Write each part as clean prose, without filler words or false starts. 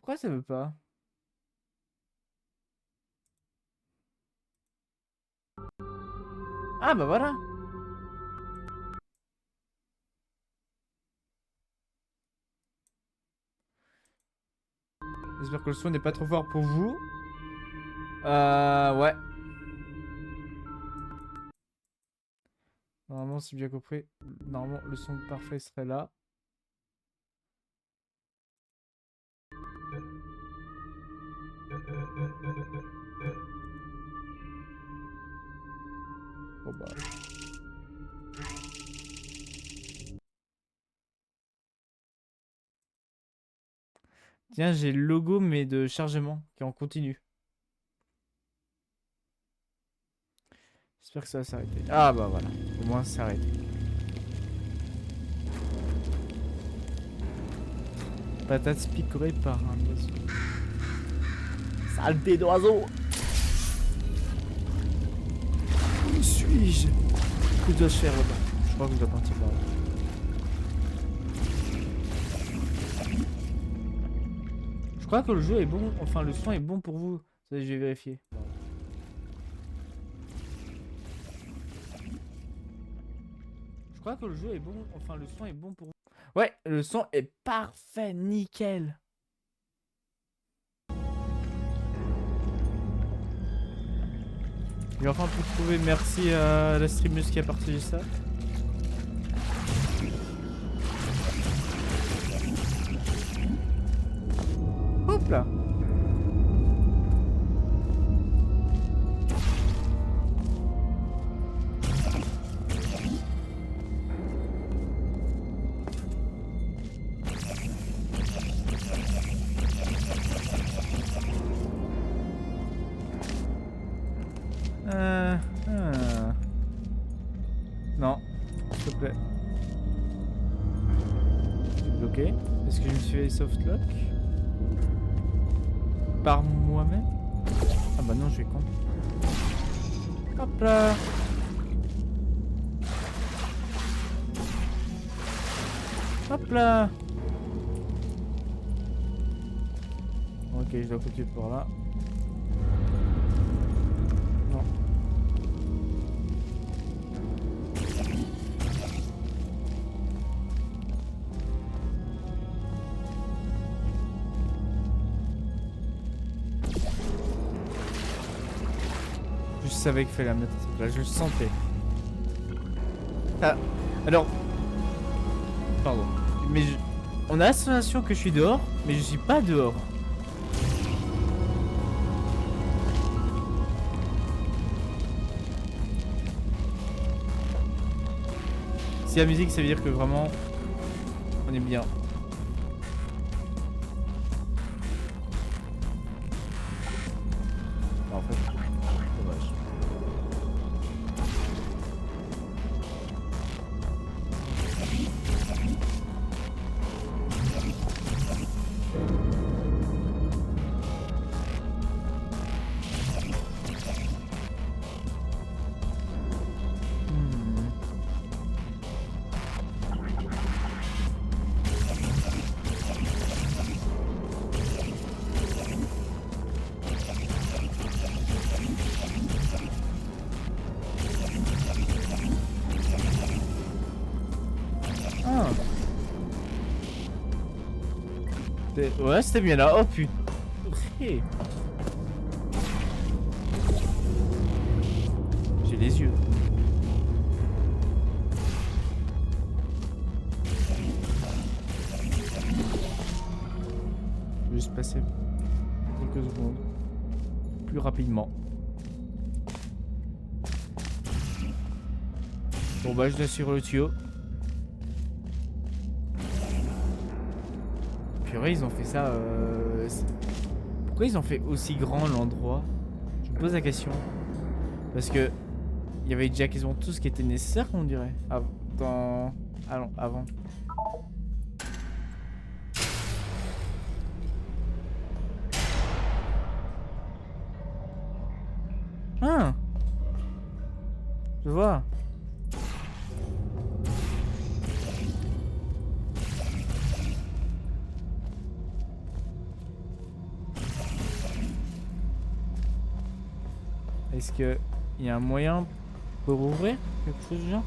Pourquoi ça veut pas? Ah bah voilà. J'espère que le son n'est pas trop fort pour vous. Ouais. Normalement, si bien compris, normalement le son parfait serait là. Bon bah. Tiens, j'ai le logo mais de chargement qui est en continu. J'espère que ça va s'arrêter. Ah bah voilà, au moins ça s'arrête. Patate picorée par un oiseau. Saleté d'oiseau. Où suis-je? Que dois-je faire là-bas? Je crois que je dois partir par là. Je crois que le jeu est bon, enfin le son est bon pour vous. Ça, je vais vérifier. Je crois que le jeu est bon, enfin le son est bon pour vous. Ouais, le son est parfait, nickel. J'ai enfin pu trouver, merci à la streameuse qui a partagé ça. Hop là. Non, s'il te plaît. Je suis bloqué. Est-ce que je me suis fait softlock par moi-même? Ah bah non, je suis con. Hop là. Hop là. Ok, je dois continuer par là. Non. Je savais qu'il fallait la mettre à cette place, je le sentais. Ah, alors... Pardon. Mais on a la sensation que je suis dehors, mais je suis pas dehors. Si la musique, ça veut dire que vraiment, on est bien. En fait, dommage. Ah. Ouais, c'était bien là. Oh putain. Okay. J'ai les yeux. Je vais juste passer quelques secondes plus rapidement. Bon bah je dois suivre le tuyau. Purée, ils ont fait ça. Pourquoi ils ont fait aussi grand l'endroit? Je me pose la question. Parce que il y avait déjà quasiment tout ce qui était nécessaire, on dirait. Avant. Ah, je vois. Est-ce que il y a un moyen pour ouvrir quelque chose du genre?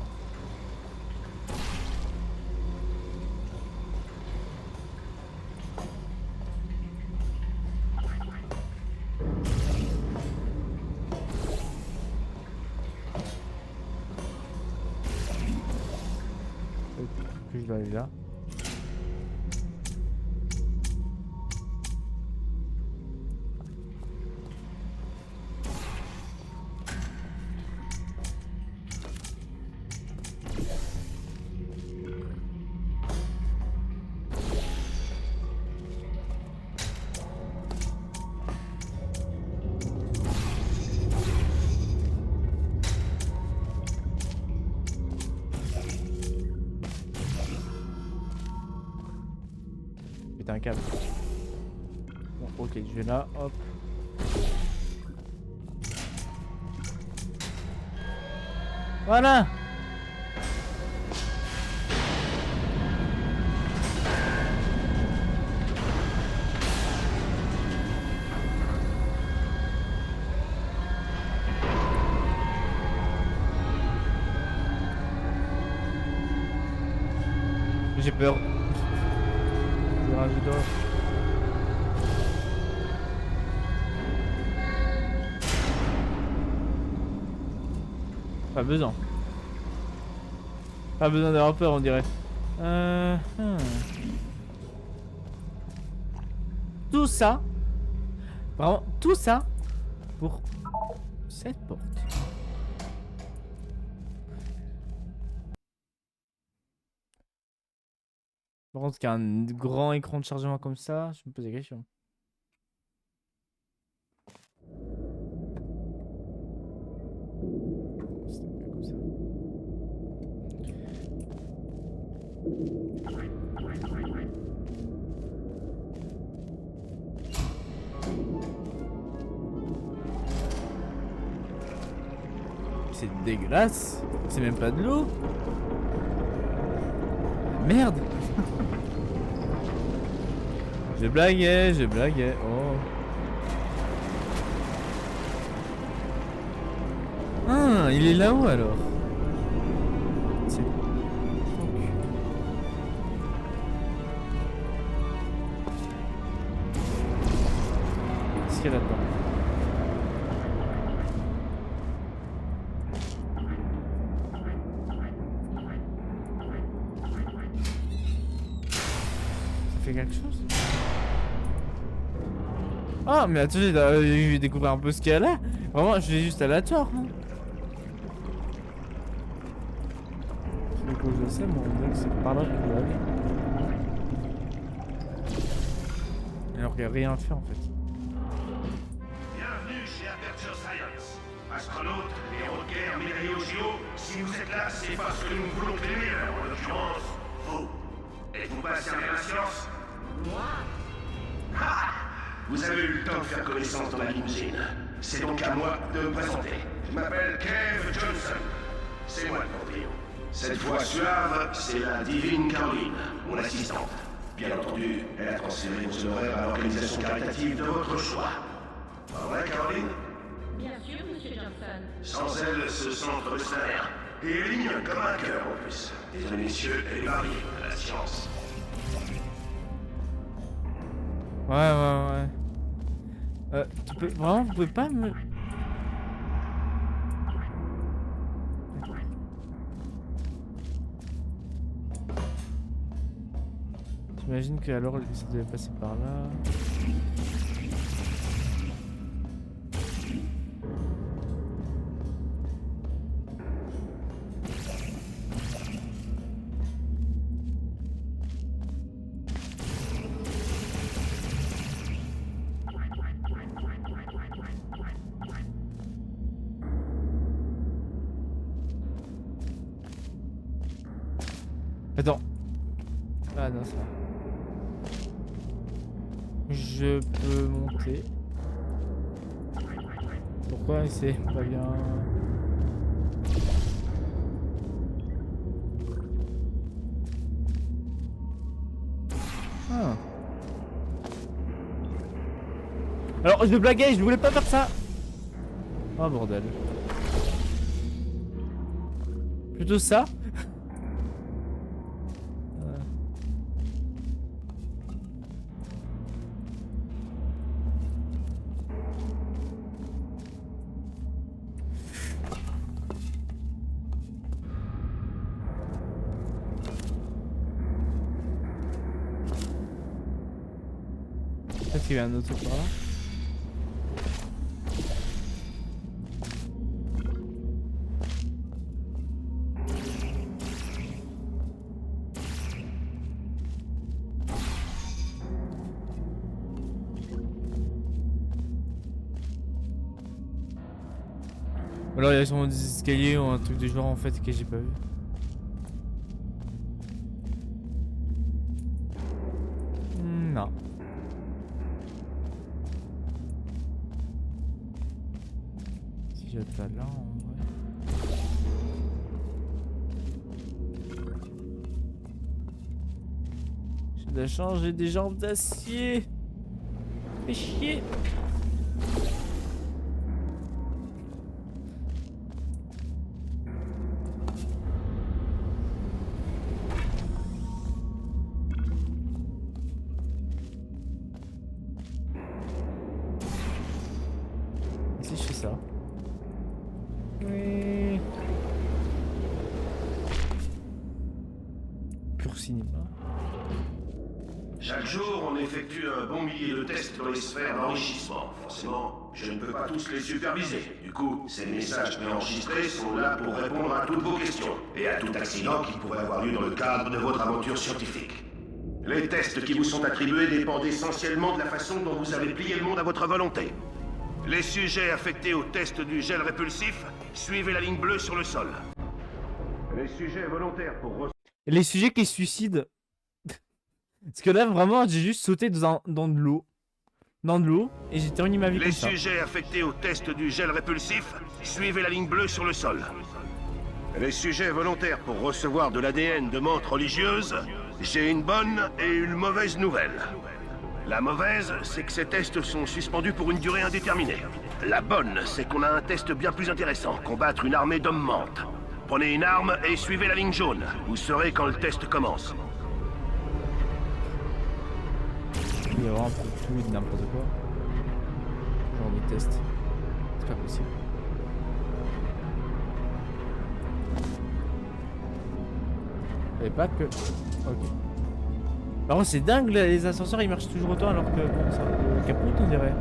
Que je dois aller là. Putain, un câble. Bon, ok, je vais là, hop. Voilà. J'ai peur. J'ai ragé d'or. Pas besoin. Pas besoin d'avoir peur, on dirait. Tout ça. Vraiment, tout ça. Pour cette porte. Par contre, qu'il y a un grand écran de chargement comme ça, je me pose des questions. C'était bien comme ça. C'est dégueulasse. C'est même pas de l'eau. Merde. Je blaguais, je blaguais. Oh. Ah, il est là-haut alors. C'est... Qu'est-ce qu'il y a là-dedans? Ça fait quelque chose? Ah, mais attends, j'ai découvert un peu ce qu'il y a là. Vraiment, je vais juste aléatoire. Hein. C'est que je sais, mais on dirait que c'est par là qu'il doit aller. Alors qu'il n'y a rien à faire en fait. Bienvenue chez Aperture Science. Astronautes, héros de guerre, médaillés au JO, si vous êtes là, c'est parce que nous voulons les meilleurs, en l'occurrence, vous. Êtes-vous passionné à la science? Moi? Vous avez eu le temps de faire connaissance dans la limousine. C'est donc à moi de me présenter. Je m'appelle Kev Johnson. C'est moi le Panthéon. Cette voix suave, c'est la divine Caroline, mon assistante. Bien entendu, elle a transféré vos honoraires à l'organisation caritative de votre choix. Pas vrai, Caroline? Bien sûr, Monsieur Johnson. Sans elle, ce centre de salaire. Et ligne comme un cœur en plus. Désolé, messieurs, elle est mariée à la science. Ouais. Tu peux... Vraiment, vous pouvez pas me... J'imagine que alors ça devait passer par là. Attends. Ah non, ça va. Je peux monter. Pourquoi c'est pas bien? Ah. Alors je blaguais, je voulais pas faire ça. Oh bordel. Plutôt ça. Peut-être qu'il y a un autre par là. Ou alors il y a sûrement des escaliers ou un truc du genre en fait que j'ai pas vu. Non. Si j'attends là en vrai. J'ai de la chance, j'ai des jambes d'acier. Fais chier. Si je fais ça. Oui. Pur cinéma. Chaque jour, on effectue un bon millier de tests dans les sphères d'enrichissement. Forcément, je ne peux pas tous les superviser. Du coup, ces messages préenregistrés sont là pour répondre à toutes vos questions et à tout accident qui pourrait avoir lieu dans le cadre de votre aventure scientifique. Les tests qui vous sont attribués dépendent essentiellement de la façon dont vous avez plié le monde à votre volonté. Les sujets affectés au test du gel répulsif, suivez la ligne bleue sur le sol. Les sujets volontaires pour... Les sujets qui se suicident. Parce que là, vraiment, j'ai juste sauté dans de l'eau. Dans de l'eau, et j'ai terminé ma vie comme ça. Les sujets affectés au test du gel répulsif, suivez la ligne bleue sur le sol. Les sujets volontaires pour recevoir de l'ADN de menthe religieuse, j'ai une bonne et une mauvaise nouvelle. La mauvaise, c'est que ces tests sont suspendus pour une durée indéterminée. La bonne, c'est qu'on a un test bien plus intéressant, combattre une armée d'hommes menthes. Prenez une arme et suivez la ligne jaune. Vous saurez quand le test commence. Il y a vraiment un peu de tout et de n'importe quoi. Genre de test. C'est pas possible. Et pas que... Ok. Par contre c'est dingue, les ascenseurs ils marchent toujours autant alors que bon ça capote on dirait.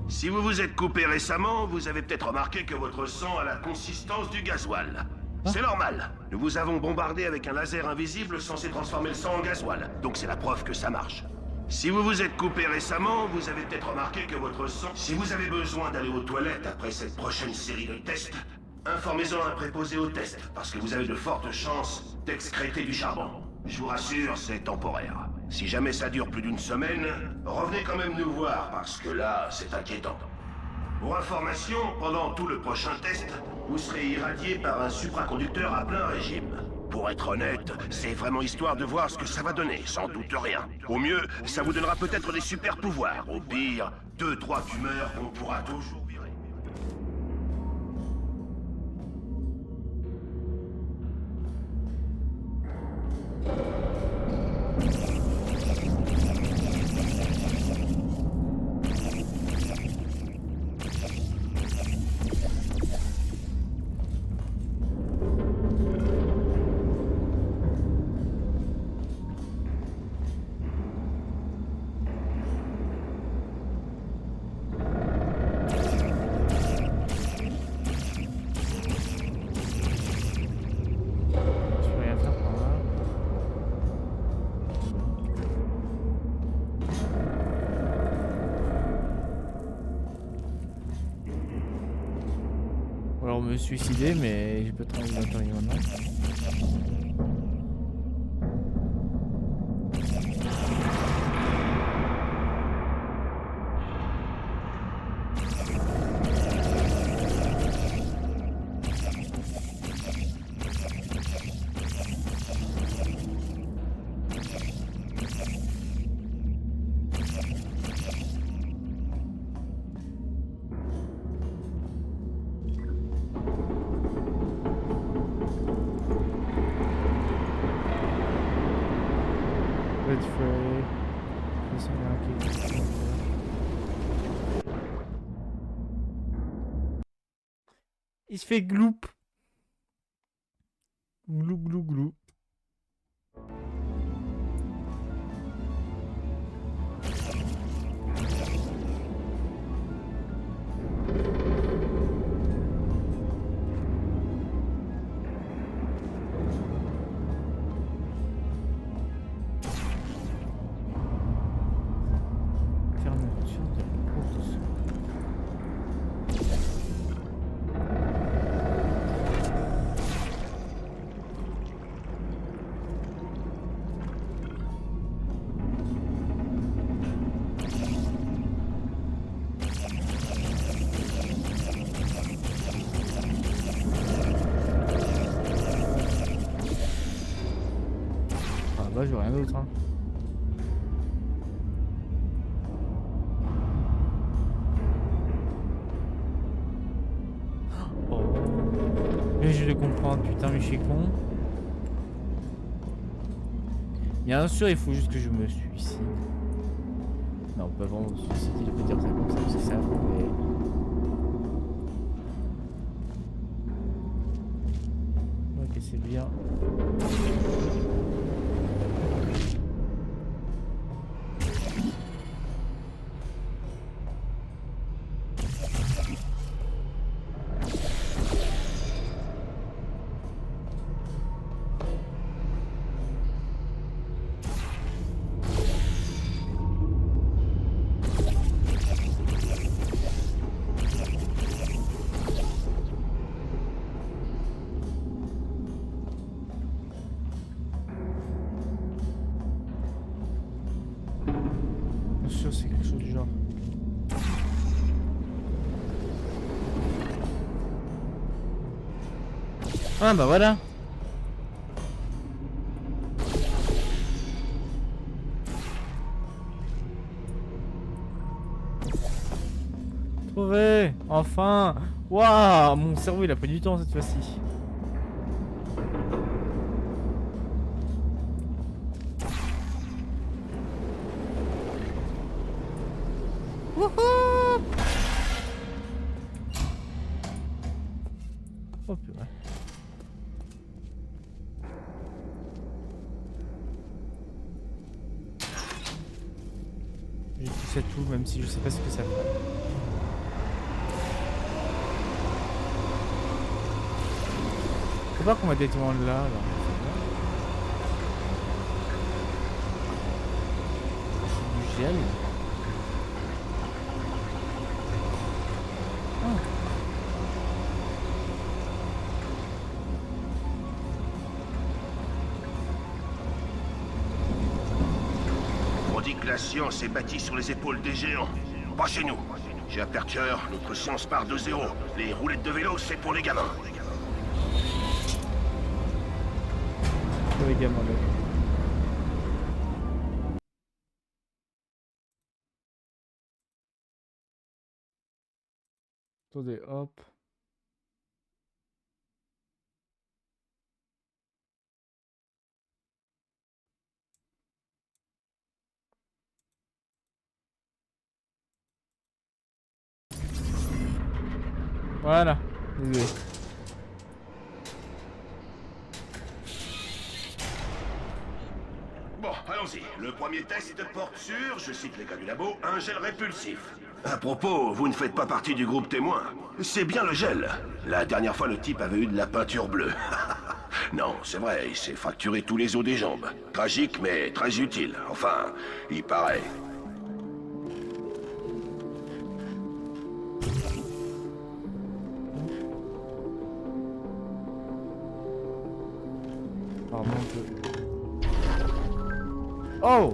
Si vous vous êtes coupé récemment, vous avez peut-être remarqué que votre sang a la consistance du gasoil. C'est normal. Nous vous avons bombardé avec un laser invisible censé transformer le sang en gasoil. Donc c'est la preuve que ça marche. Si vous vous êtes coupé récemment, vous avez peut-être remarqué que votre sang... Si vous avez besoin d'aller aux toilettes après cette prochaine série de tests, informez-en un préposé au test, parce que vous avez de fortes chances d'excréter du charbon. Je vous rassure, c'est temporaire. Si jamais ça dure plus d'une semaine, revenez quand même nous voir, parce que là, c'est inquiétant. Pour information, pendant tout le prochain test, vous serez irradié par un supraconducteur à plein régime. Pour être honnête, c'est vraiment histoire de voir ce que ça va donner, sans doute rien. Au mieux, ça vous donnera peut-être des super pouvoirs. Au pire, 2-3 tumeurs qu'on pourra toujours virer. Alors me suicider, mais j'ai pas trop envie d'intervenir maintenant. Il se fait gloup. Glou glou glou. Fermeture de la porte. Ah bah j'ai rien d'autre hein. Oh. Mais je vais comprendre, putain mais je suis con. Bien sûr il faut juste que je me suicide. Non pas vraiment me suicider, je peux dire ça comme ça parce que c'est affreux mais... Ok c'est bien. Bien sûr c'est quelque chose du genre. Ah bah voilà. Trouvé. Enfin. Waouh, mon cerveau il a pris du temps cette fois-ci. Wouhou. Oh purée. J'ai touché à tout, même si je sais pas ce que ça fait. Faut pas qu'on va détourner de là, alors. C'est du gel. Ah. On dit que la science est bâtie sur les épaules des géants. Pas chez nous. J'ai un percheur, notre science part de zéro. Les roulettes de vélo, c'est pour les gamins. Les gamins là. Attendez, hop. Voilà. Désolé. Bon, allons-y. Le premier test porte sur, je cite les gars du labo, un gel répulsif. À propos, vous ne faites pas partie du groupe témoin. C'est bien le gel. La dernière fois, le type avait eu de la peinture bleue. Non, c'est vrai, il s'est fracturé tous les os des jambes. Tragique, mais très utile. Enfin, il paraît. apparemment on peut... Oh!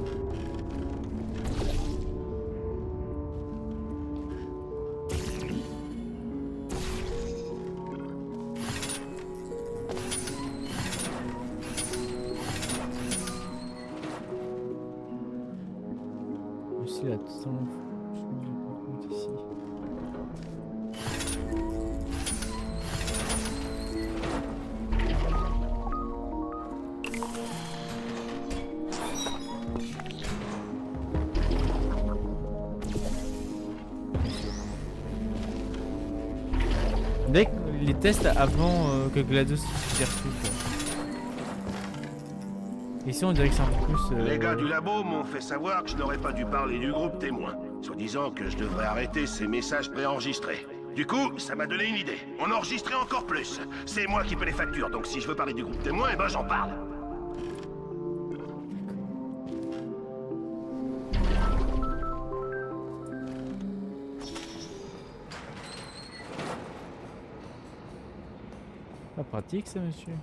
Ici, là, tout ça, ici. Dès que les tests avant que GLaDOS gère tout quoi. Ici on dirait que c'est un peu plus... Les gars du labo m'ont fait savoir que je n'aurais pas dû parler du groupe témoin, soi-disant que je devrais arrêter ces messages préenregistrés. Du coup, ça m'a donné une idée. On enregistrait encore plus. C'est moi qui paie les factures, donc si je veux parler du groupe témoin, eh ben j'en parle. Pas pratique ça monsieur.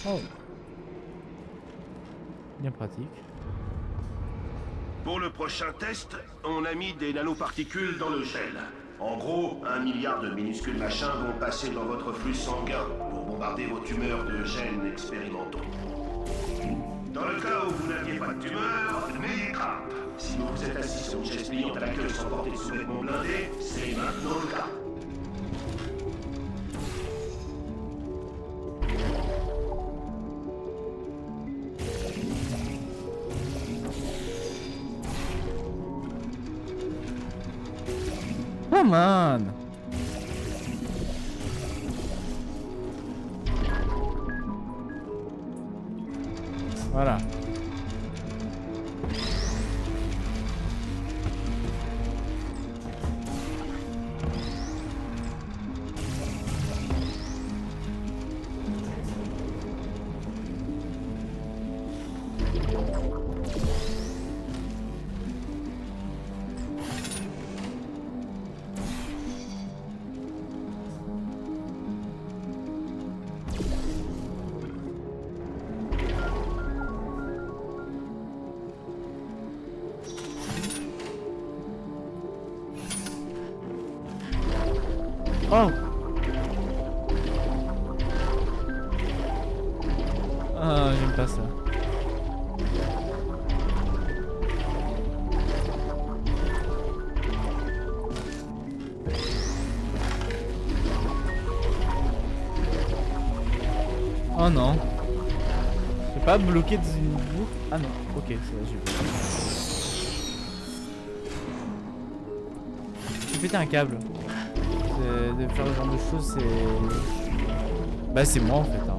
Oh. Bien pratique. Pour le prochain test, on a mis des nanoparticules dans le gel. En gros, 1 milliard de minuscules machins vont passer dans votre flux sanguin pour bombarder vos tumeurs de gènes expérimentaux. Dans le cas où vous n'aviez pas de tumeur, n'ayez crainte. Si vous vous êtes assis sur une chaise pliante à l'accueil sans porter de sous-vêtements blindés, c'est maintenant le cas. Come on! Voilà. Oh! Ah, j'aime pas ça. Oh non. Je vais pas bloquer dans une boucle. Ah non, ok, c'est vrai, j'ai vu. J'ai pété un câble. De faire ce genre de choses, c'est... Bah c'est moi en fait. Hein.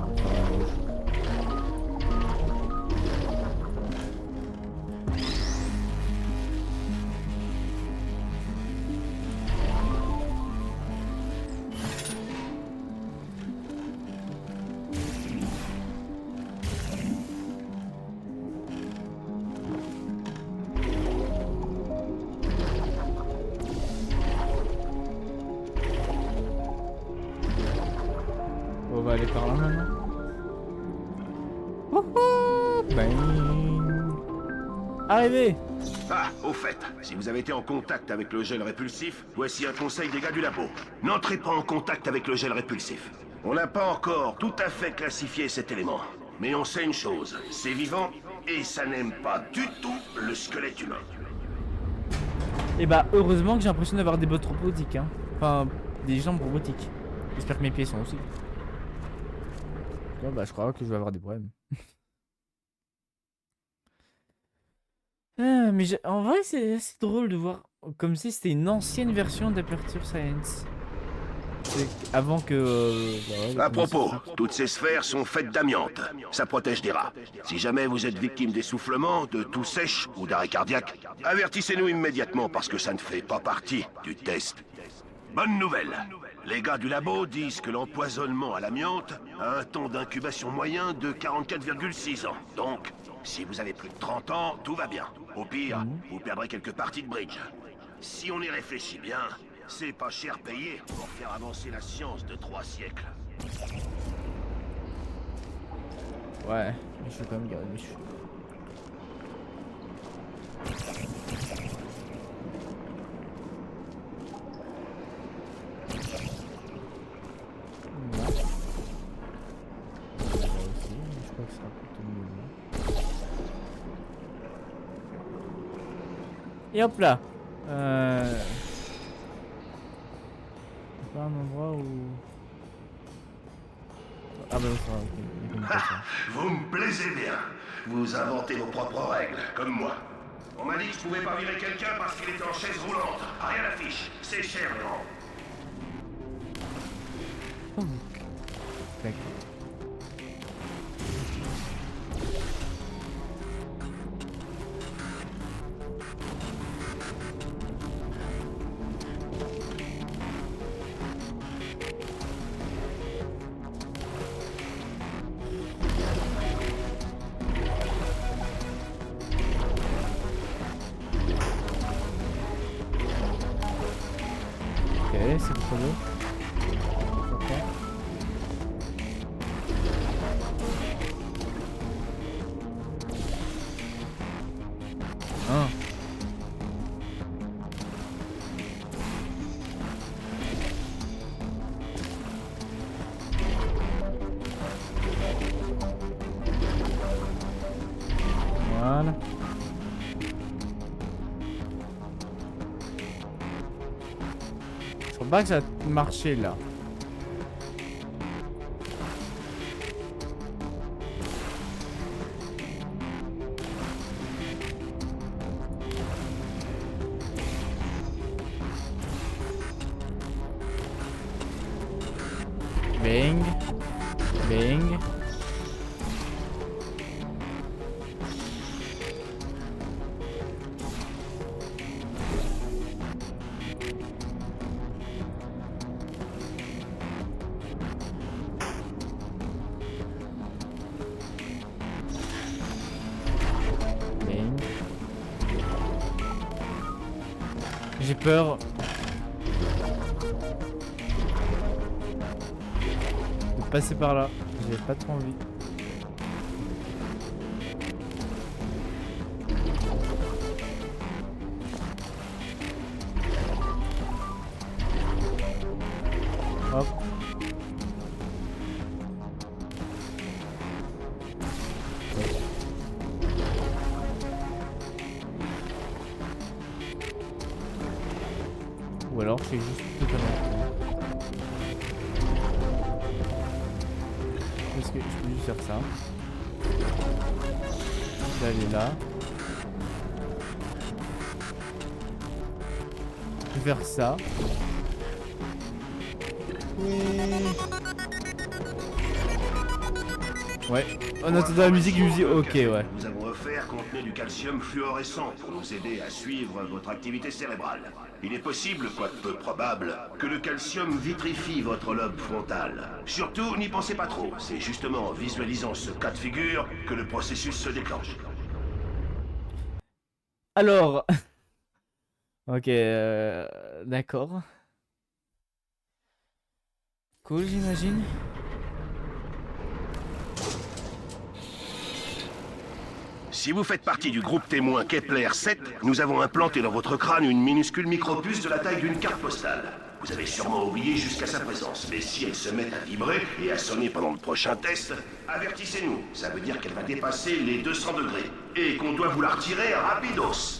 On va aller par là maintenant. Wouhou, bang. Arrivé. Ah, au fait, si vous avez été en contact avec le gel répulsif, voici un conseil des gars du labo. N'entrez pas en contact avec le gel répulsif. On n'a pas encore tout à fait classifié cet élément. Mais on sait une chose, c'est vivant et ça n'aime pas du tout le squelette humain. Et bah heureusement que j'ai l'impression d'avoir des bottes robotiques. Hein. Enfin, des jambes robotiques. J'espère que mes pieds sont aussi. Ouais, bah je crois que je vais avoir des problèmes. Ah, mais en vrai c'est assez drôle de voir comme si c'était une ancienne version d'Aperture Science. C'est avant que... ouais, À les propos, commencent- toutes ces sphères sont faites d'amiante. Ça protège des rats. Si jamais vous êtes victime d'essoufflement, de toux sèche ou d'arrêt cardiaque, avertissez-nous immédiatement parce que ça ne fait pas partie du test. Bonne nouvelle. Les gars du labo disent que l'empoisonnement à l'amiante a un temps d'incubation moyen de 44,6 ans. Donc, si vous avez plus de 30 ans, tout va bien. Au pire, vous perdrez quelques parties de bridge. Si on y réfléchit bien, c'est pas cher payé pour faire avancer la science de 3 siècles. Ouais, mais je vais quand même garder mes cheveux. Là. Là aussi, mais je crois que ça sera plutôt mieux là. Et hop là. Pas un endroit où... Ah bah ça va, ok. Il connaît pas ça. Vous me plaisez bien. Vous inventez vos propres règles, comme moi. On m'a dit que je pouvais pas virer quelqu'un parce qu'il était en chaise roulante. Rien n'affiche. C'est cher, non? Oh. Tac. Ok, c'est trop beau. Hein. Voilà. Je crois pas que ça a marché là. Bang. Bang. Bang. J'ai peur. De passer par là. J'ai pas trop envie. Hop. Ou alors c'est juste totalement con. Parce que je peux juste faire ça. D'aller là. Je vais faire ça. Ouais. On entend la musique, je me dis ok, ouais. Nous avons offert contenait du calcium fluorescent pour nous aider à suivre votre activité cérébrale. Il est possible, quoique peu probable, que le calcium vitrifie votre lobe frontal. Surtout, n'y pensez pas trop. C'est justement en visualisant ce cas de figure que le processus se déclenche. Alors. Ok, d'accord. Cool, j'imagine. Si vous faites partie du groupe témoin Kepler 7, nous avons implanté dans votre crâne une minuscule micropuce de la taille d'une carte postale. Vous avez sûrement oublié jusqu'à sa présence, mais si elle se met à vibrer et à sonner pendant le prochain test, avertissez-nous. Ça veut dire qu'elle va dépasser les 200 degrés et qu'on doit vous la retirer rapidos.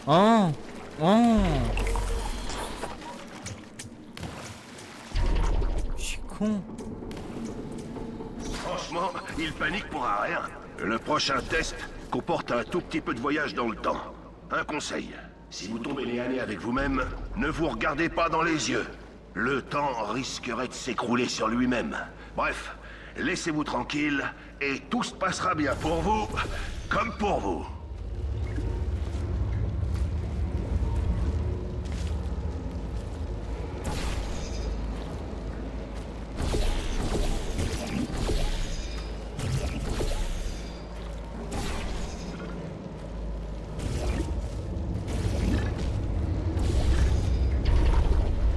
Oh. Oh. Je suis con. Franchement, il panique pour un rien. Le prochain test comporte un tout petit peu de voyage dans le temps. Un conseil, si vous tombez nez à nez avec vous-même, ne vous regardez pas dans les yeux. Le temps risquerait de s'écrouler sur lui-même. Bref, laissez-vous tranquille et tout se passera bien pour vous, comme pour vous.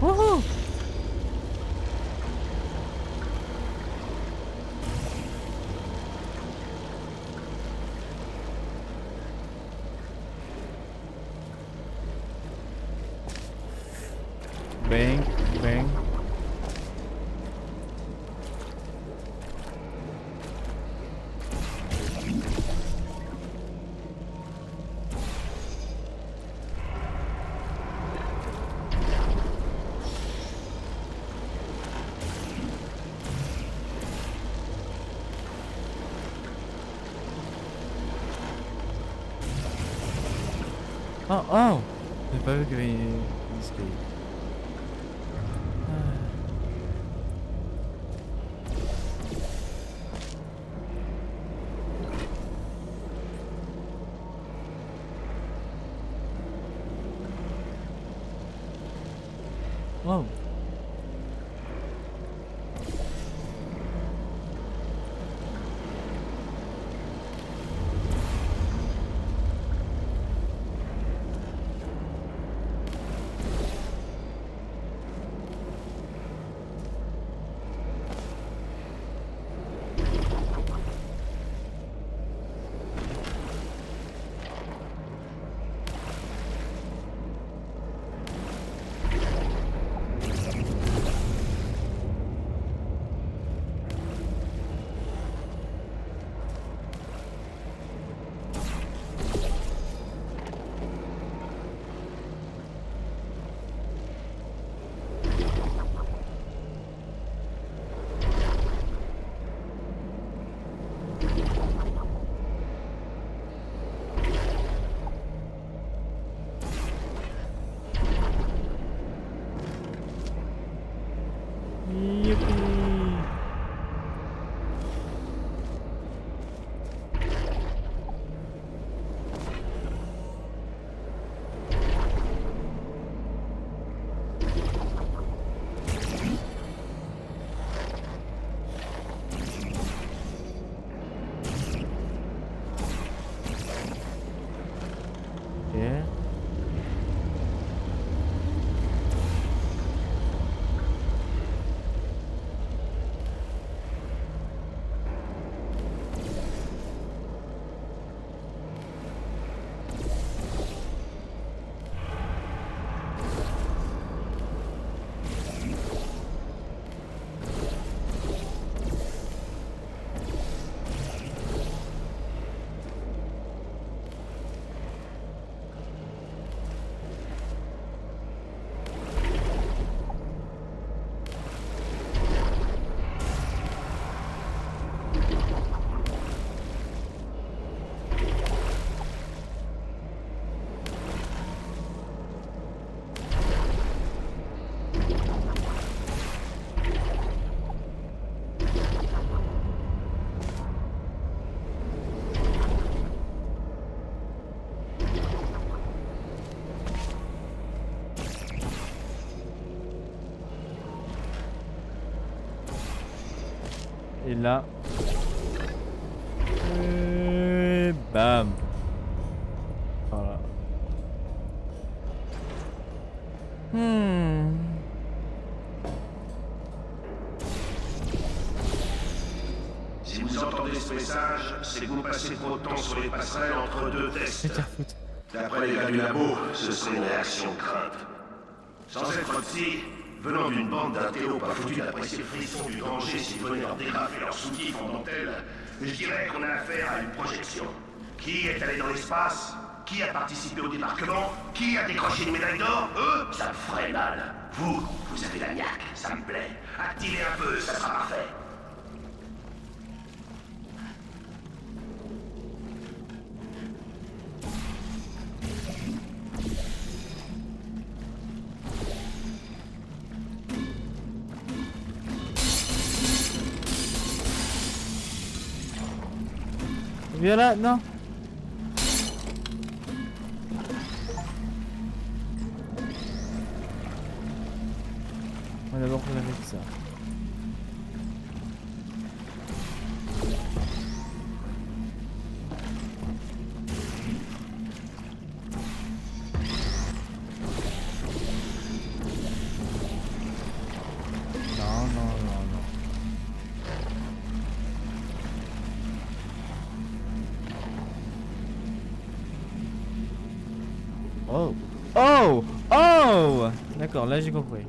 Oh. Bang, bang. Oh, oh! J'ai pas vu qu'il y avait une escalier. Wow. Yippee. Okay. Et là. Et bam. Voilà. Si vous entendez ce message, c'est que vous passez trop de temps sur les passerelles entre deux tests. D'après les gars du labo, ce serait une réaction de crainte. Sans être psy, venant d'une bande d'intellos pas foutus d'apprécier le frisson du danger s'ils venaient leur dégrafer leur soutif en dentelle, je dirais qu'on a affaire à une projection. Qui est allé dans l'espace? Qui a participé au débarquement? Qui a décroché une médaille d'or? Eux? Ça me ferait mal. Vous avez la niaque, ça me plaît. Activez un peu, ça sera parfait. Viens là, non. On va d'abord faire avec ça. Non, non, non, non. Oh! Oh! Oh! D'accord, là j'ai compris.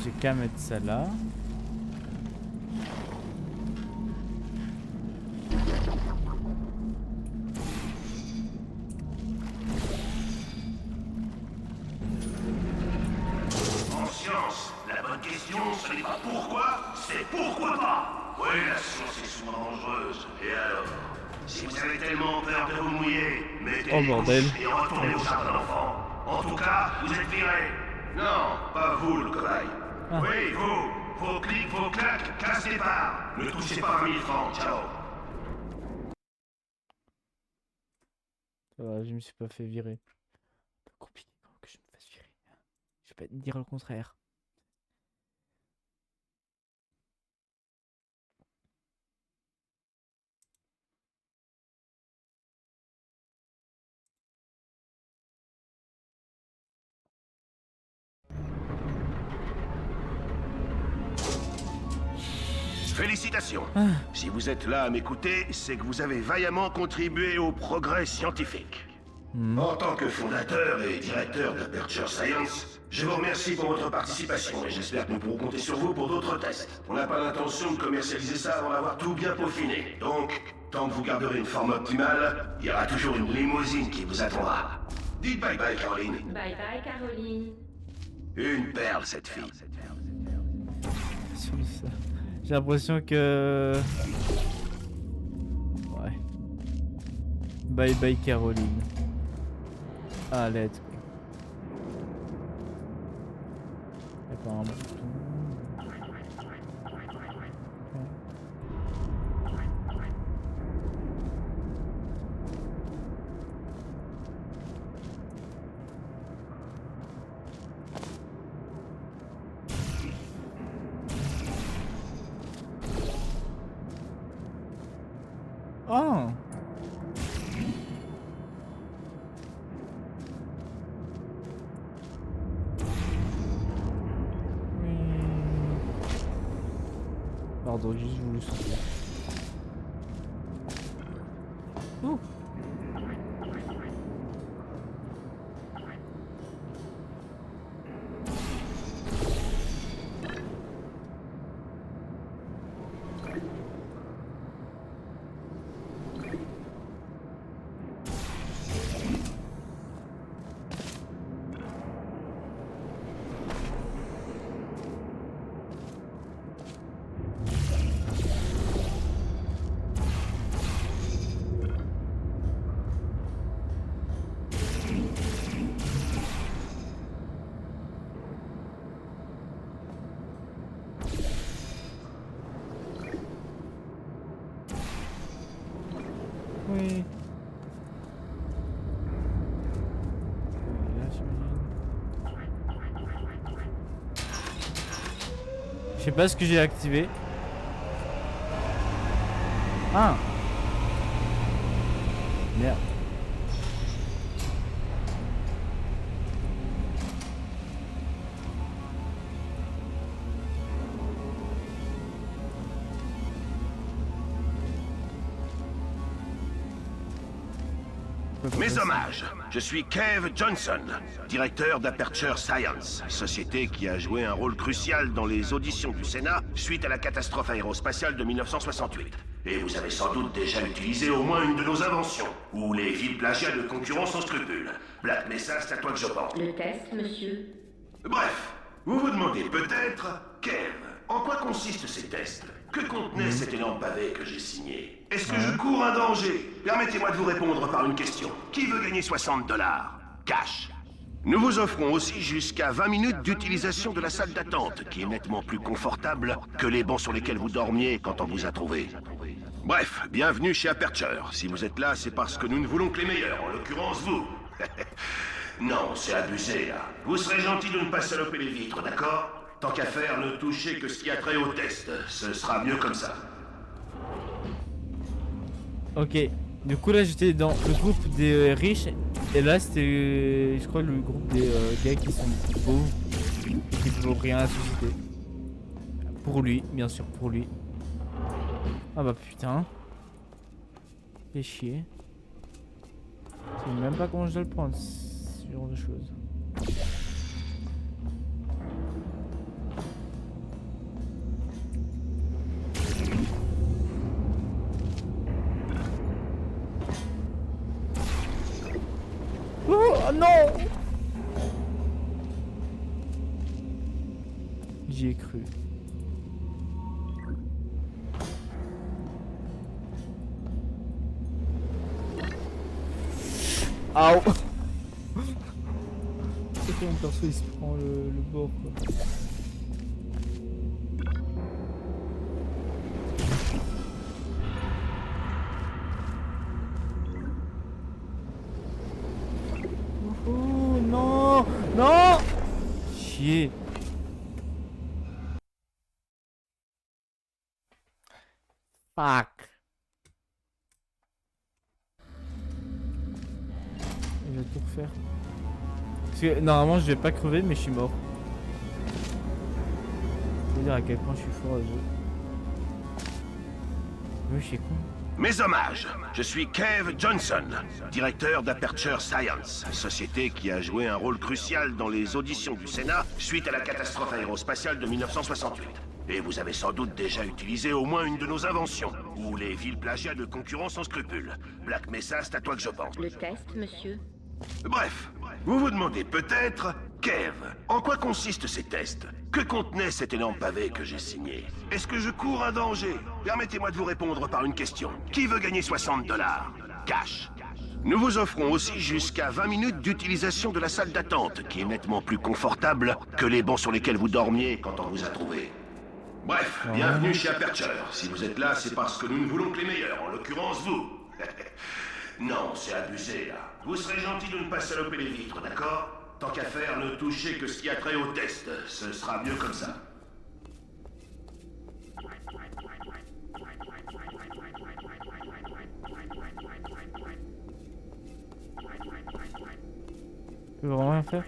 J'ai qu'à mettre ça là. En science, la bonne question, ce n'est pas pourquoi, c'est pourquoi pas. Oui, la science est souvent dangereuse. Et alors? Si vous avez tellement peur de vous mouiller, mettez Oh, les bordel. couches et retournez au jardin d'enfants. En tout cas, vous êtes virés. Non, pas vous, le cobaye. Ah. Oui, vous. Vos clics, vos claques, classe départ. Ne touchez pas à 1000 francs, ciao. Ça va, je me suis pas fait virer. Un peu compliqué quand même que je me fasse virer. Je vais pas te dire le contraire. Félicitations. Ah. Si vous êtes là à m'écouter, c'est que vous avez vaillamment contribué au progrès scientifique. En tant que fondateur et directeur d'Aperture Science, je vous remercie pour votre participation et j'espère que nous pourrons compter sur vous pour d'autres tests. On n'a pas l'intention de commercialiser ça avant d'avoir tout bien peaufiné. Donc, tant que vous garderez une forme optimale, il y aura toujours une limousine qui vous attendra. Dites bye bye, Caroline. Bye bye, Caroline. Une perle, cette fille. Sur ça. J'ai l'impression que... Ouais. Bye bye Caroline. Ah, let's go. Y'a pas un bouton. Oh! Pardon, j'ai juste voulu sauter. Ouh! Oui. Là, je sais pas ce que j'ai activé. Ah. Merde. Mes hommages. Je suis Kev Johnson, directeur d'Aperture Science, société qui a joué un rôle crucial dans les auditions du Sénat suite à la catastrophe aérospatiale de 1968. Et vous avez sans doute déjà utilisé au moins une de nos inventions, ou les vils plagiats de concurrents sans scrupules. Black Mesa, c'est à toi que je pense. Le test, monsieur. Bref, vous vous demandez peut-être, Kev, en quoi consistent ces tests? Que contenait cet énorme pavé que j'ai signé? Est-ce que je cours un danger? Permettez-moi de vous répondre par une question. Qui veut gagner 60 $? Cash. Nous vous offrons aussi jusqu'à 20 minutes d'utilisation de la salle d'attente, qui est nettement plus confortable que les bancs sur lesquels vous dormiez quand on vous a trouvé. Bref, bienvenue chez Aperture. Si vous êtes là, c'est parce que nous ne voulons que les meilleurs, en l'occurrence vous. Non, c'est abusé, là. Vous serez gentil de ne pas saloper les vitres, d'accord? Tant qu'à faire, ne touchez que ce qui a trait au test. Ce sera mieux comme ça. Ok. Du coup là j'étais dans le groupe des riches et là c'était je crois le groupe des gars qui sont pauvres et qui ne vaut rien à la société. Pour lui, bien sûr pour lui. Ah bah putain. Fais chier. Je sais même pas comment je dois le prendre ce genre de choses. Oh non! J'y ai cru. Aouh! C'est que mon perso il se prend le bord quoi. Oh non! Non! Chier! Fuck! Je vais tout refaire. Parce que normalement je vais pas crever mais je suis mort. Je veux dire à quel point je suis fort à jeu. Oui, je suis con. Mes hommages, je suis Kev Johnson, directeur d'Aperture Science, société qui a joué un rôle crucial dans les auditions du Sénat suite à la catastrophe aérospatiale de 1968. Et vous avez sans doute déjà utilisé au moins une de nos inventions, ou les vils plagiats de concurrents sans scrupules. Black Mesa, c'est à toi que je pense. Le test, monsieur. Bref, vous vous demandez peut-être, Kev, en quoi consistent ces tests? Que contenait cet énorme pavé que j'ai signé? Est-ce que je cours un danger? Permettez-moi de vous répondre par une question. Qui veut gagner 60 $? Cash. Nous vous offrons aussi jusqu'à 20 minutes d'utilisation de la salle d'attente, qui est nettement plus confortable que les bancs sur lesquels vous dormiez quand on vous a trouvé. Bref, bienvenue chez Aperture. Si vous êtes là, c'est parce que nous ne voulons que les meilleurs, en l'occurrence vous. Non, c'est abusé, là. Vous serez gentil de ne pas saloper les vitres, d'accord? Tant qu'à faire, ne touchez que ce qui a trait au test. Ce sera mieux comme ça. Je peux vraiment rien faire?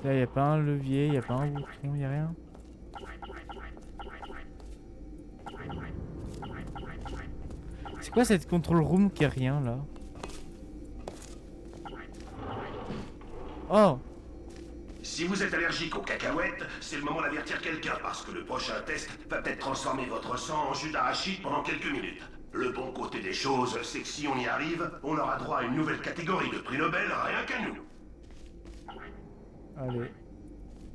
Là, y a pas un levier, y a pas un bouton, y a rien. C'est quoi cette control room qui a rien là? Oh! Si vous êtes allergique aux cacahuètes, c'est le moment d'avertir quelqu'un parce que le prochain test va peut-être transformer votre sang en jus d'arachide pendant quelques minutes. Le bon côté des choses, c'est que si on y arrive, on aura droit à une nouvelle catégorie de prix Nobel rien qu'à nous. Allez.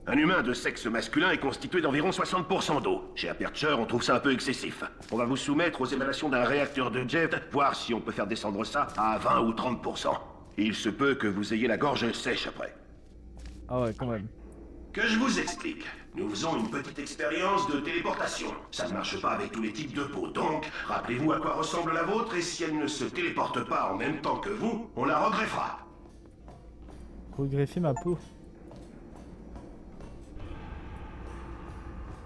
Un humain de sexe masculin est constitué d'environ 60% d'eau. Chez Aperture, on trouve ça un peu excessif. On va vous soumettre aux émanations d'un réacteur de jet, voir si on peut faire descendre ça à 20 ou 30%. Il se peut que vous ayez la gorge sèche après. Ah ouais, quand même. Que je vous explique. Nous faisons une petite expérience de téléportation. Ça ne marche pas avec tous les types de peau, donc rappelez-vous à quoi ressemble la vôtre et si elle ne se téléporte pas en même temps que vous, on la regreffera. Regreffer ma peau.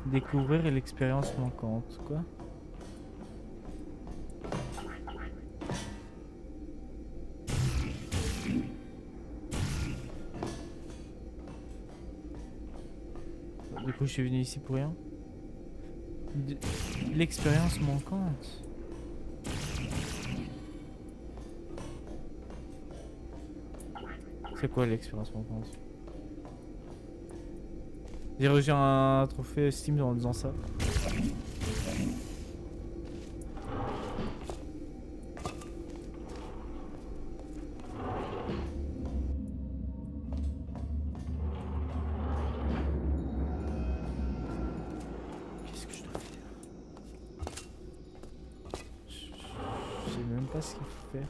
Découvrir l'expérience manquante, quoi. coup, je suis venu ici pour rien. L'expérience manquante. C'est quoi l'expérience manquante? J'ai reçu un trophée Steam en disant ça. Qu'est-ce que je dois faire? Je sais même pas ce qu'il faut faire.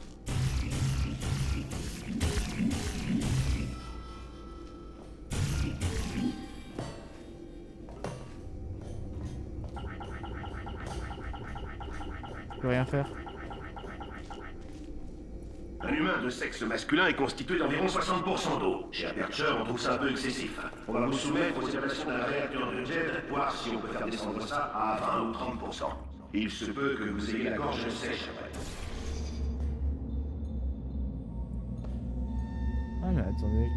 Je peux rien faire. Un humain de sexe masculin est constitué d'environ 60% d'eau. Chez Aperture, on trouve ça un peu excessif. On va vous soumettre aux évaluations d'un réacteur de jet, voir si on peut faire descendre ça à 20 ou 30%. Il se peut que vous ayez la gorge sèche après. Ah mais attendez.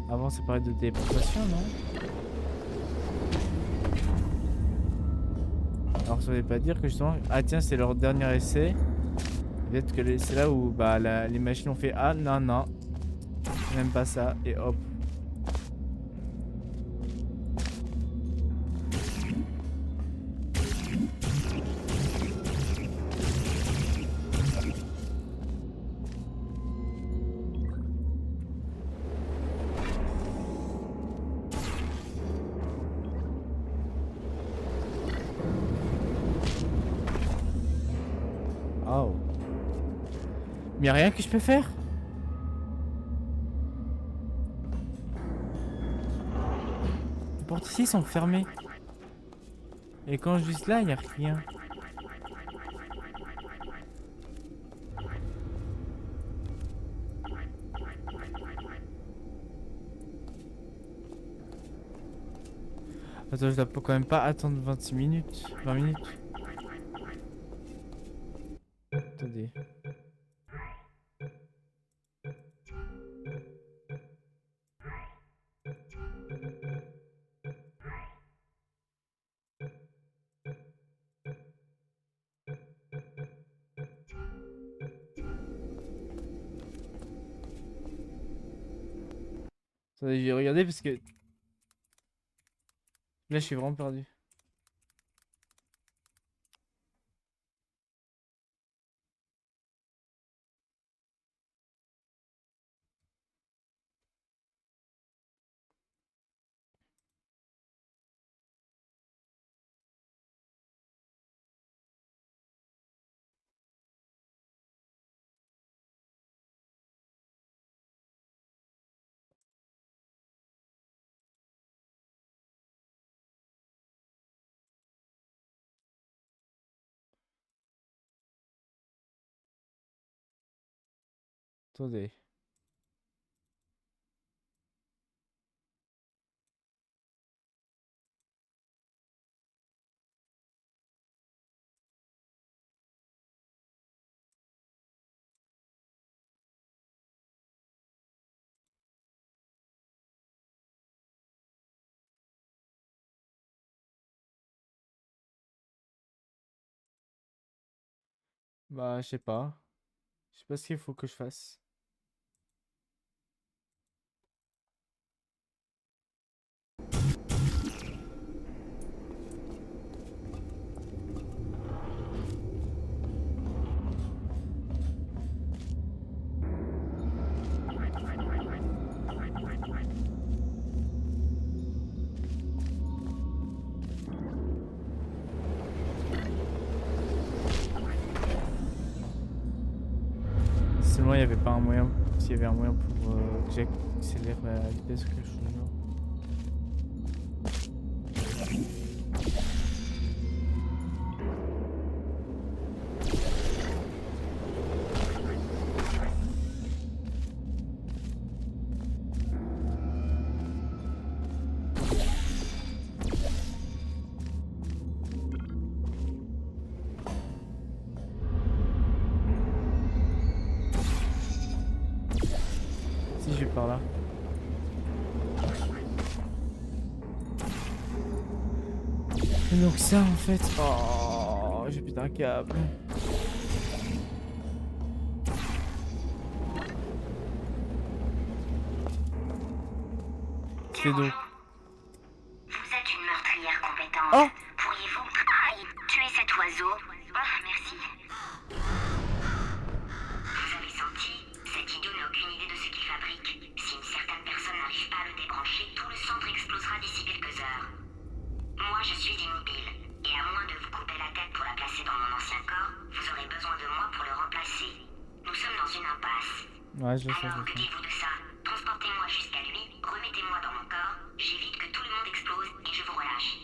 Avant ça parlait de déportation, non? Alors ça veut pas dire que justement... Ah tiens, c'est leur dernier essai. Peut-être que c'est là où bah, les machines ont fait ah non non, même pas ça, et hop. Oh. Mais y'a rien que je peux faire. Les portes ici sont fermées. Et quand je suis là, y'a rien. Attends, je dois quand même pas attendre 26 minutes. 20 minutes. Attendez. Attendez, j'ai regardé parce que là je suis vraiment perdu. Attendez. Bah je sais pas. Je sais pas ce qu'il faut que je fasse. Seulement il y avait pas un moyen. S'il y avait un moyen pour que j'accélère ma vitesse ou quelque chose du genre. Si je vais par là. Et donc ça en fait... Oh, j'ai pété un câble. C'est donc... Vous êtes une meurtrière compétente. Oh! Pourriez-vous tuer cet oiseau? Oh, merci. Vous avez senti? Cet idiot n'a aucune idée de ce qu'il fabrique. Si une certaine personne n'arrive pas à le débrancher, tout le centre explosera d'ici quelques heures. Moi, je suis immobile. Et à moins de vous couper la tête pour la placer dans mon ancien corps, vous aurez besoin de moi pour le remplacer. Nous sommes dans une impasse. Ouais, je sais, Alors, je que sais. dites-vous de ça? Transportez-moi jusqu'à lui, remettez-moi dans mon corps, j'évite que tout le monde explose et je vous relâche.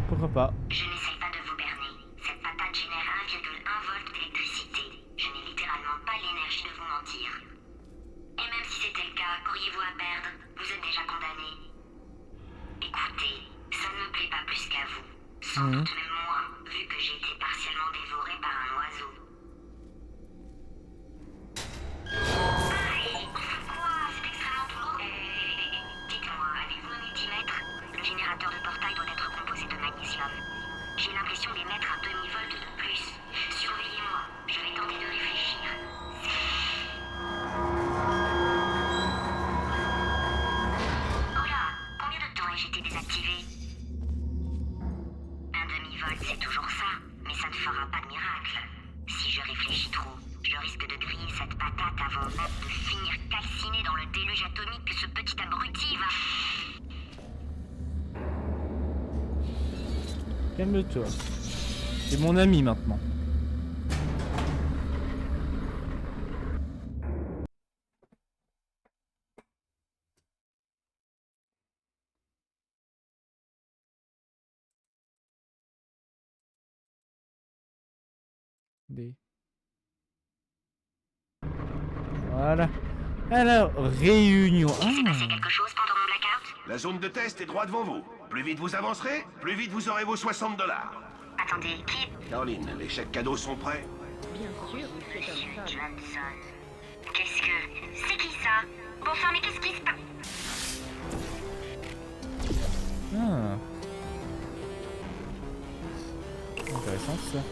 Pourquoi pas? Je n'essaye pas de vous berner. Cette patate génère 1,1 volt d'électricité. Je n'ai littéralement pas l'énergie de vous mentir. Et même si c'était le cas, qu'auriez-vous à perdre? Vous êtes déjà condamné. Écoutez, ça ne me plaît pas plus qu'à vous. Sans doute même moi, vu que j'ai été partiellement dévoré par un oiseau. Quoi? C'est extrêmement douloureux. Dites-moi, avez-vous un multimètre? Le générateur de portail doit être composé de magnésium. J'ai l'impression d'émettre un demi-volt de plus. Surveillez-moi, je vais tenter de réfléchir. Oh là, combien de temps ai-je été désactivé? Un demi-volt, c'est toujours ça, mais ça ne fera pas de miracle. Si je réfléchis trop, je risque de griller cette patate avant même de finir calciné dans le déluge atomique que ce petit abruti va... Calme-toi. C'est mon ami maintenant. D. Voilà. Alors, réunion. Il s'est passé Ah. quelque chose pendant mon blackout? La zone de test est droit devant vous. Plus vite vous avancerez, plus vite vous aurez vos 60 $. Attendez, qui? Caroline, les chèques cadeaux sont prêts? Bien sûr, monsieur Monsieur Thompson. Johnson. Qu'est-ce que... C'est qui ça? Bon sang, mais qu'est-ce qui se passe? Ah. Intéressant ça.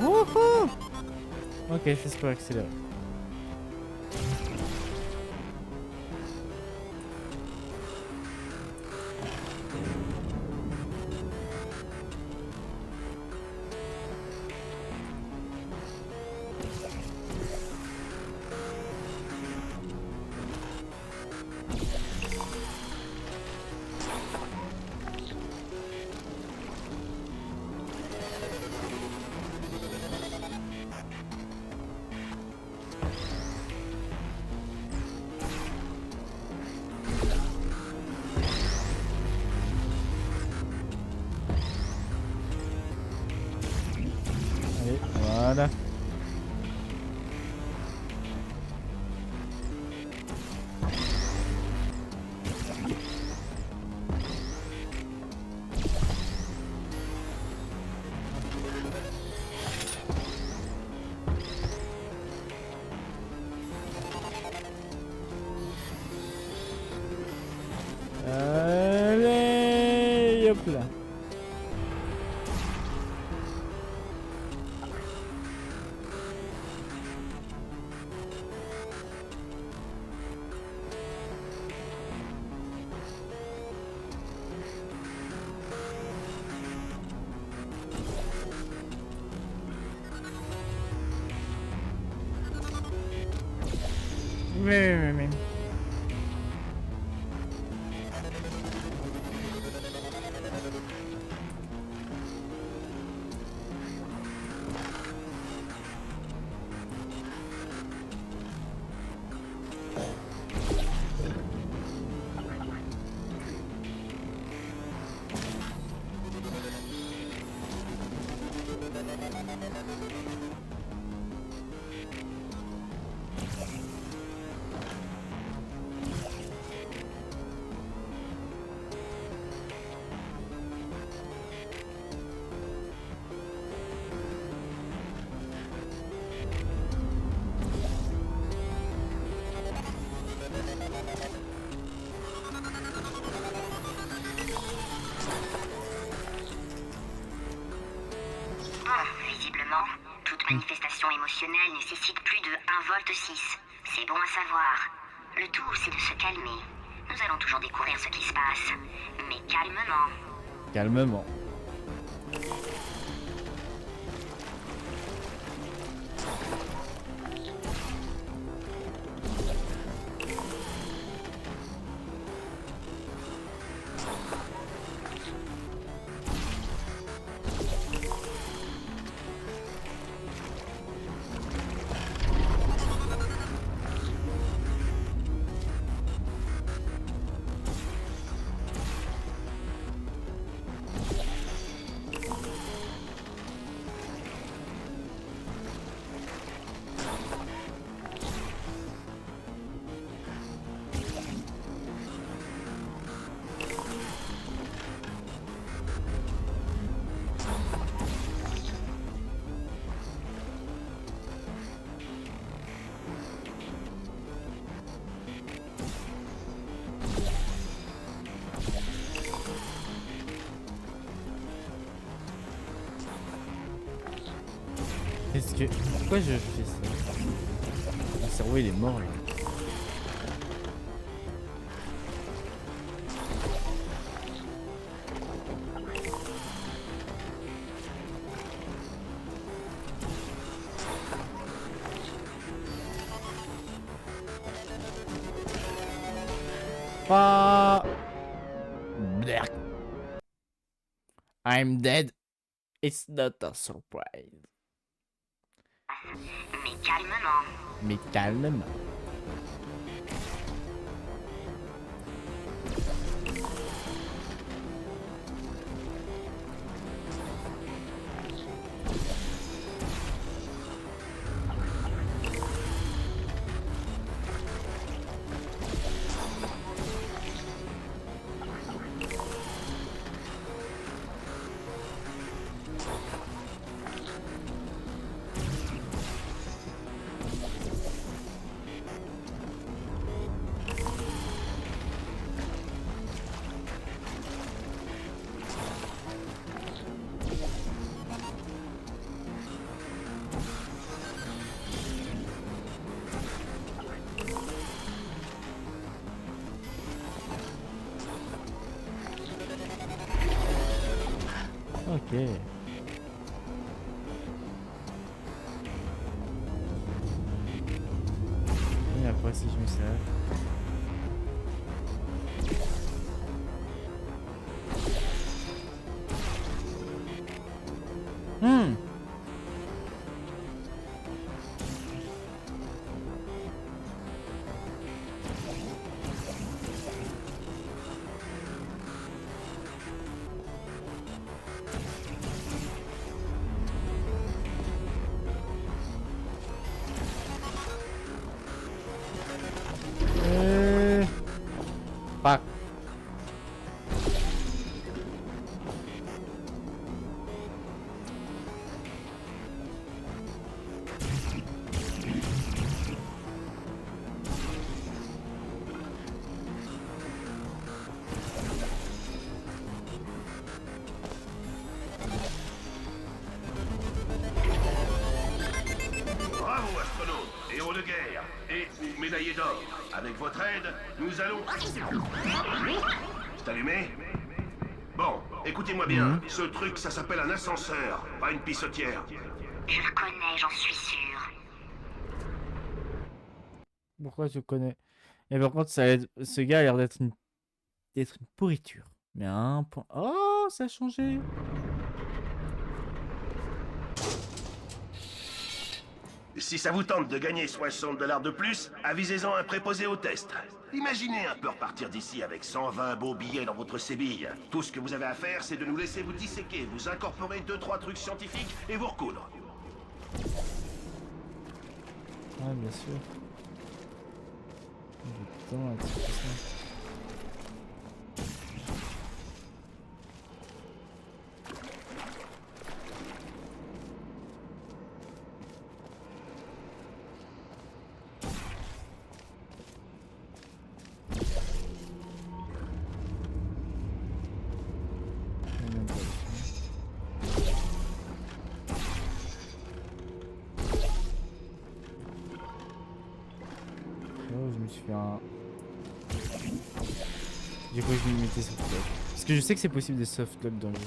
Wouhou! Ok, je fais pour accélérer. Allez, voilà. Allez, hop là. mais. Visiblement, toute manifestation émotionnelle nécessite plus de 1 volt 6. C'est bon à savoir. Le tout, c'est de se calmer. Nous allons toujours découvrir ce qui se passe, mais calmement. Calmement. Qu'est-ce que... Pourquoi je fais ça? Mon cerveau il est mort là. Pas... Black. I'm dead. It's not a surprise. Mais calmement. Mais calmement. Ok. Et après si je mets ça. Fuck. Bravo, astronautes, héros de guerre et ou médaillés d'or. Avec votre aide, nous allons... C'est allumé? Bon, écoutez-moi bien. Ce truc, ça s'appelle un ascenseur, pas une pissotière. Je le connais, j'en suis sûr. Pourquoi tu connais? Et par contre, ce gars a l'air d'être une pourriture. Mais à un point. Oh, ça a changé. Si ça vous tente de gagner 60 $ de plus, avisez-en un préposé au test. Imaginez un peu repartir d'ici avec 120 beaux billets dans votre sébille. Tout ce que vous avez à faire, c'est de nous laisser vous disséquer, vous incorporer 2-3 trucs scientifiques et vous recoudre. Ouais, bien sûr. Putain, c'est pas ça. Je me suis fait un... J'ai cru que je me mettais softlock. Parce que je sais que c'est possible des softlock dans le jeu.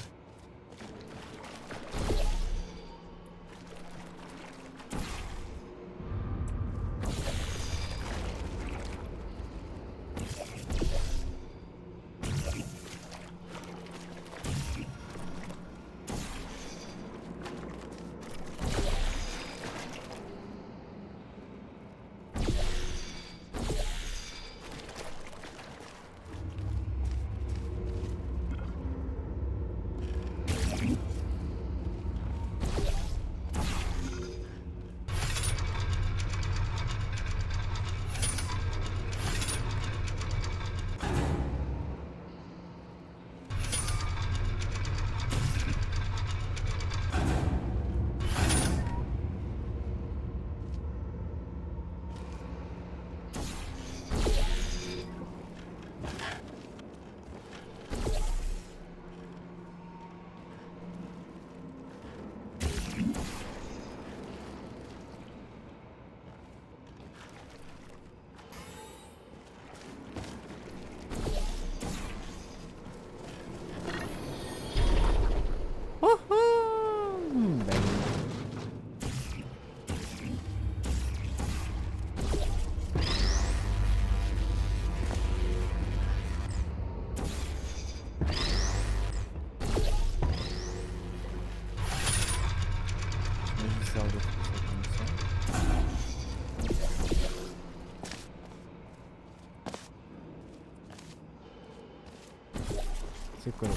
C'est quoi là?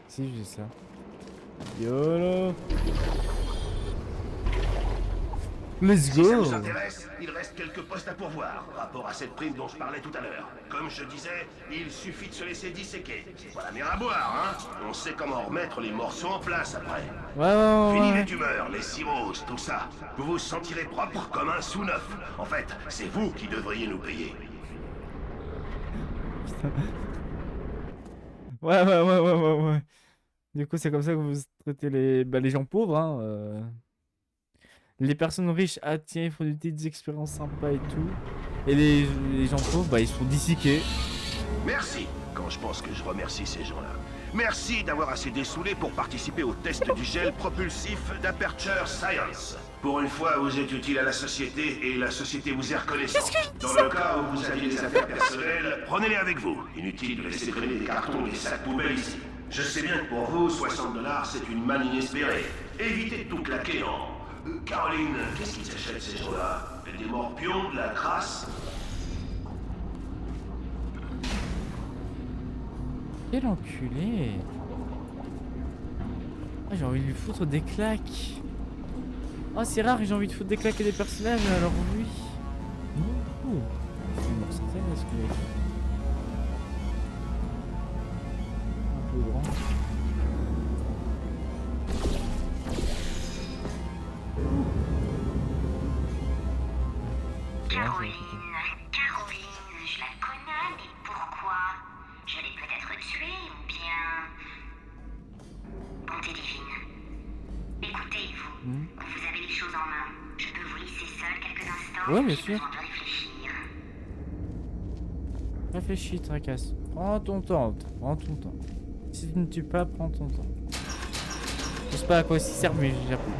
Si, j'ai ça. YOLO! Let's Si ça go! vous intéresse, il reste quelques postes à pourvoir, rapport à cette prime dont je parlais tout à l'heure. Comme je disais, il suffit de se laisser disséquer. C'est pas la mer à boire, hein? On sait comment remettre les morceaux en place après. Fini les tumeurs, les cirrhoses, tout ça. Vous vous sentirez propre comme un sous-neuf. En fait, c'est vous qui devriez nous payer. Ouais. Du coup, c'est comme ça que vous traitez les gens pauvres, hein. Les personnes riches, ah tiens, ils font des petites expériences sympas et tout. Et les gens pauvres, bah ils sont disséqués. Merci, quand je pense que je remercie ces gens-là. Merci d'avoir assez dessoulé pour participer au test du gel propulsif d'Aperture Science. Pour une fois, vous êtes utile à la société et la société vous est reconnaissante. Dans le cas où vous aviez des affaires personnelles, prenez-les avec vous. Inutile de laisser traîner des cartons et des sacs poubelles ici. Je sais bien que pour vous, 60 $ c'est une manne inespérée. Évitez de tout claquer en... Caroline, qu'est-ce qu'ils achètent ces gens-là? Des morpions, de la crasse? Quel enculé! Ah, j'ai envie de lui foutre des claques! Oh, c'est rare, j'ai envie de foutre des claques à des personnages, alors oui! Ouh. C'est une mort certaine, est-ce que... Un peu grand. Caroline, je la connais, mais pourquoi? Je l'ai peut-être tuée ou bien... Bonté divine, Ouais, bien sûr. besoin de réfléchir. Réfléchis, tracasse. Prends ton temps, prends ton temps. Si tu ne tues pas, prends ton temps. Je sais pas à quoi ça sert, mais j'ai appris.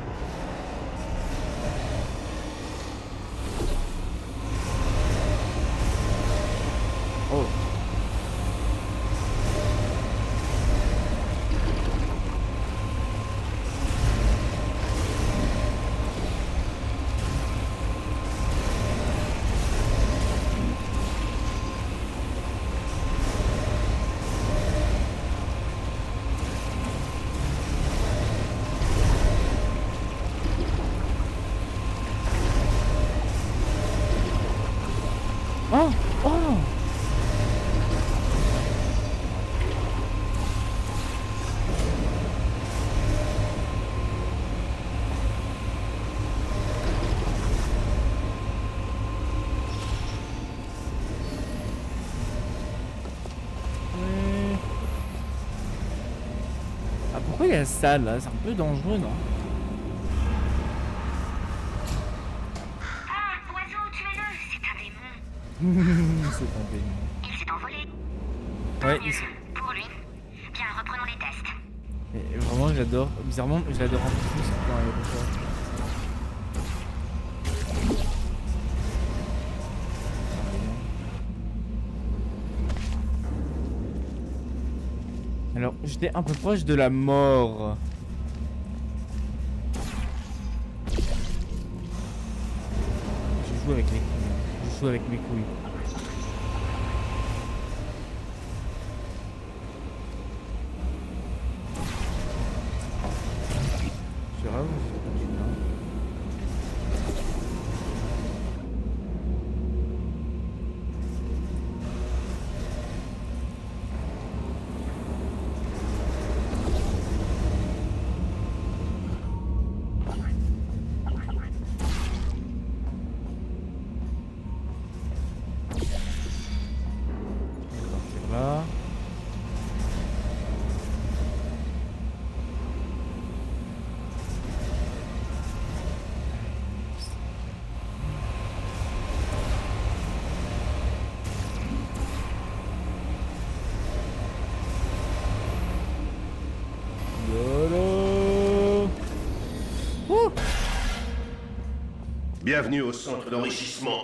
Oh. Oh, oh. Ah, pourquoi il y a ça là? C'est un peu dangereux, non? Ah, oiseau, tuez-le! C'est un démon. C'est un démon. Il s'est envolé. Ouais, Tant mieux. Pour lui. Bien, reprenons les tests. et vraiment, j'adore. Bizarrement, je l'adore un peu plus quand il est comme ça. Alors, j'étais un peu proche de la mort. Je joue avec les couilles. Je joue avec mes couilles. C'est grave, c'est pas grave. C'est là. YOLO. Ouh. Bienvenue au centre d'enrichissement.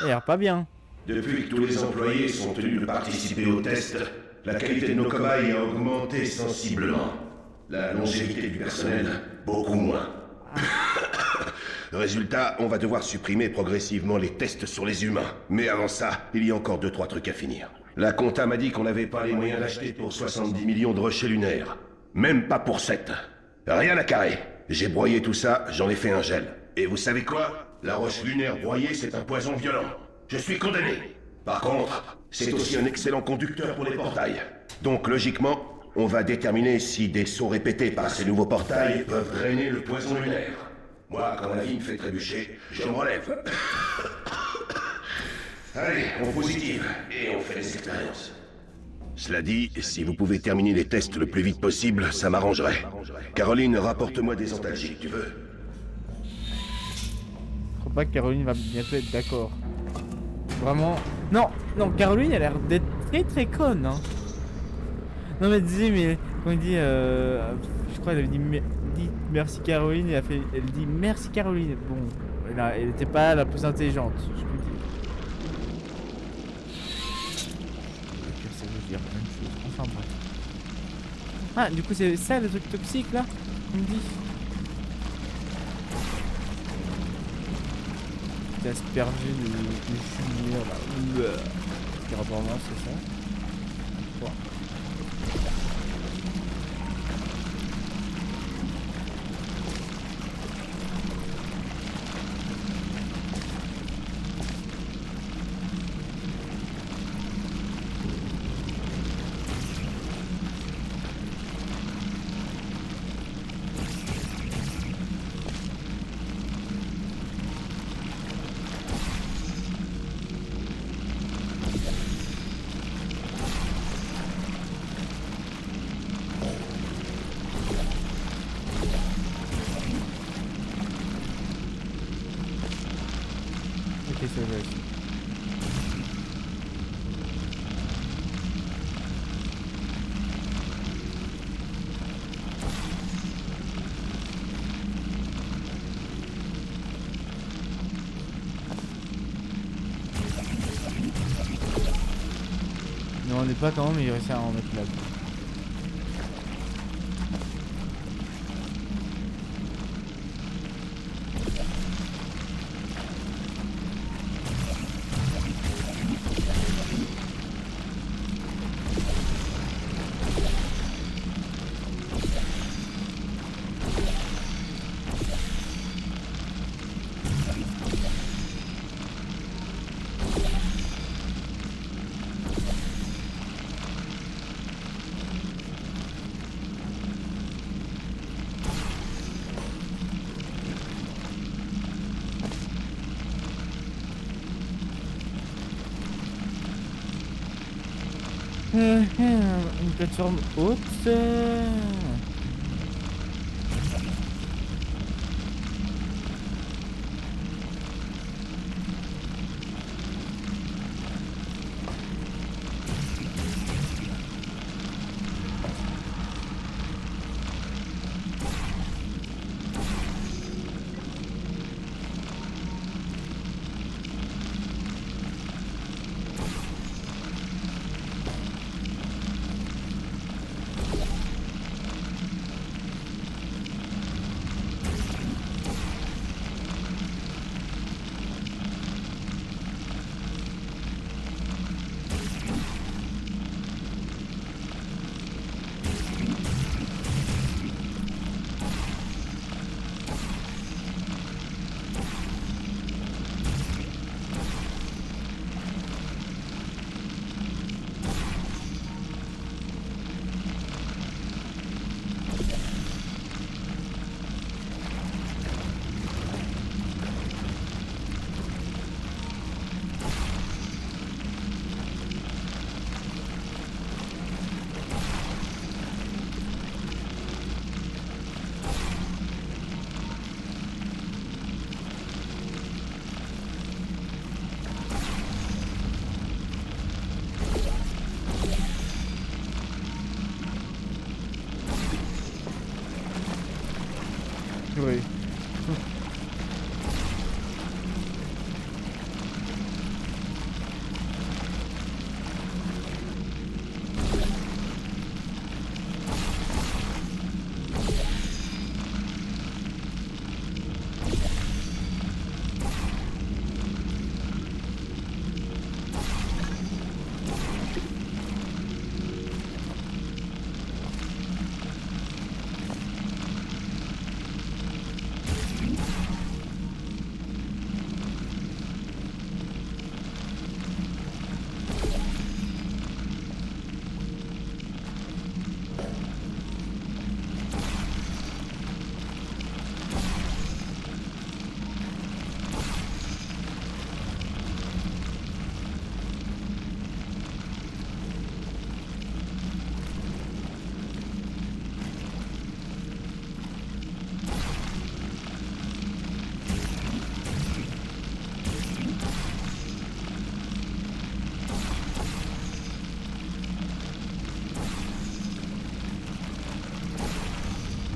Il a l'air pas bien. Depuis que tous les employés sont tenus de participer au test, la qualité de nos cobayes a augmenté sensiblement. La longévité du personnel, beaucoup moins. Résultat, on va devoir supprimer progressivement les tests sur les humains. Mais avant ça, il y a encore 2-3 trucs à finir. La compta m'a dit qu'on n'avait pas les moyens d'acheter pour 70 millions de rochers lunaires. Même pas pour 7. Rien à carrer. J'ai broyé tout ça, j'en ai fait un gel. Et vous savez quoi? La roche lunaire broyée, c'est un poison violent. Je suis condamné. Par contre, c'est aussi un excellent conducteur pour les portails. Donc logiquement, on va déterminer si des sauts répétés par ces nouveaux portails peuvent drainer le poison lunaire. Moi, quand la vie me fait trébucher, je me relève. Allez, on positive, et on fait les expériences. Cela dit, si vous pouvez terminer les tests le plus vite possible, ça m'arrangerait. Caroline, rapporte-moi des antalgiques, tu veux? Je crois pas que Caroline va bientôt être d'accord. Vraiment. Non, non, Caroline a l'air d'être très très conne. Hein. Non mais disais, mais quand il dit, je crois qu'elle avait dit merci Caroline, et elle dit merci Caroline. Bon, elle était pas la plus intelligente, je peux dire. Ça veut dire la même chose. Enfin bref. Ah, du coup c'est ça le truc toxique là, on me dit. Aspergé de chimère là. Apparemment c'est ça. Quoi. Non, on n'est pas quand même, mais il réussit à en mettre là. Une plateforme haute. Oui.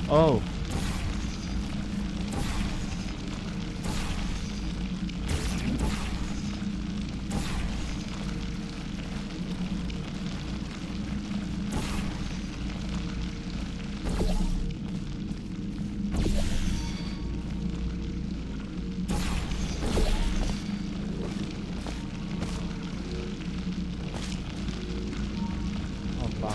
Oh. Opa.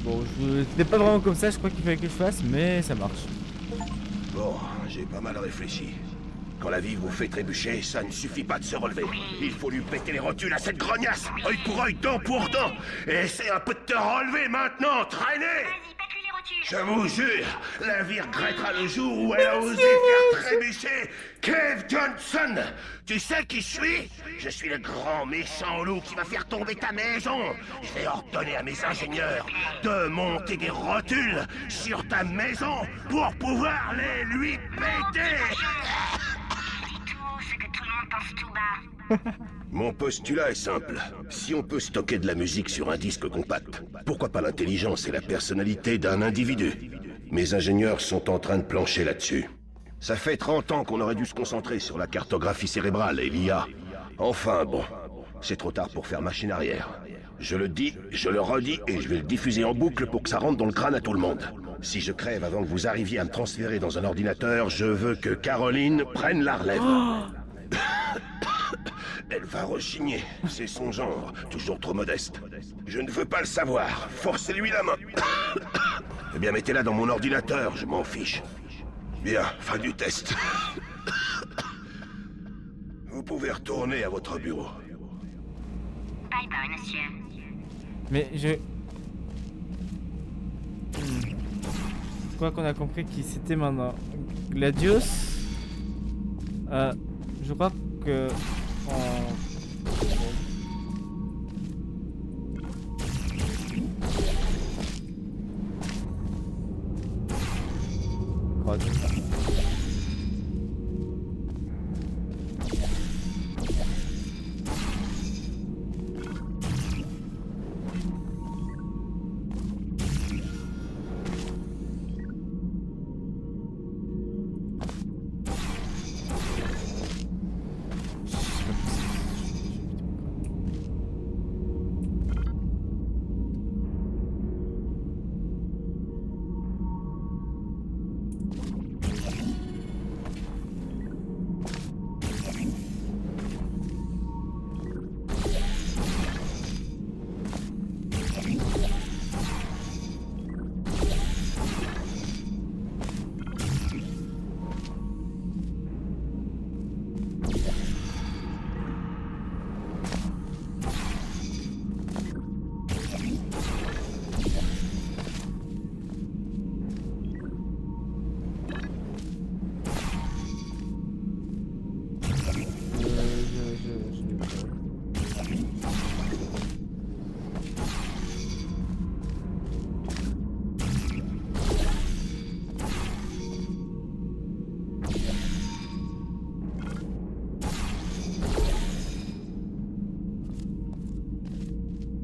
Bon, c'était pas vraiment comme ça, je crois qu'il fallait que je fasse, mais ça marche. Bon, j'ai pas mal réfléchi. Quand la vie vous fait trébucher, ça ne suffit pas de se relever. Il faut lui péter les rotules à cette grognasse, œil pour œil, dent pour dent. Et essaie un peu de te relever maintenant, traîner. Vas-y, pète-lui les rotules. voiture. Je vous jure, la vie regrettera le jour où elle a osé faire trébucher Kev Johnson. Tu sais qui je suis? Je suis le grand méchant loup qui va faire tomber ta maison. Je vais ordonner à mes ingénieurs de monter des rotules sur ta maison pour pouvoir les lui péter. Tout ce que tout le monde pense tout bas. Mon postulat est simple. Si on peut stocker de la musique sur un disque compact, pourquoi pas l'intelligence et la personnalité d'un individu? Mes ingénieurs sont en train de plancher là-dessus. Ça fait 30 ans qu'on aurait dû se concentrer sur la cartographie cérébrale et l'IA. Enfin bon, c'est trop tard pour faire machine arrière. Je le dis, je le redis et je vais le diffuser en boucle pour que ça rentre dans le crâne à tout le monde. Si je crève avant que vous arriviez à me transférer dans un ordinateur, je veux que Caroline prenne la relève. Elle va rechigner, c'est son genre, toujours trop modeste. Je ne veux pas le savoir, forcez-lui la main. Eh bien, mettez-la dans mon ordinateur, je m'en fiche. Bien, fin du test. Vous pouvez retourner à votre bureau. Bye bye, monsieur. Mais je... Je crois qu'on a compris qui c'était maintenant. Gladius. Je crois que... Grotte.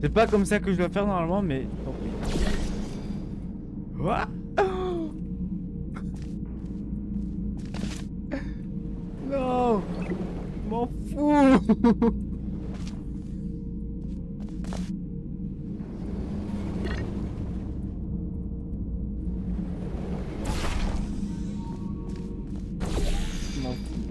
C'est pas comme ça que je dois faire normalement, mais... What? Non, je m'en fous. Je m'en fous.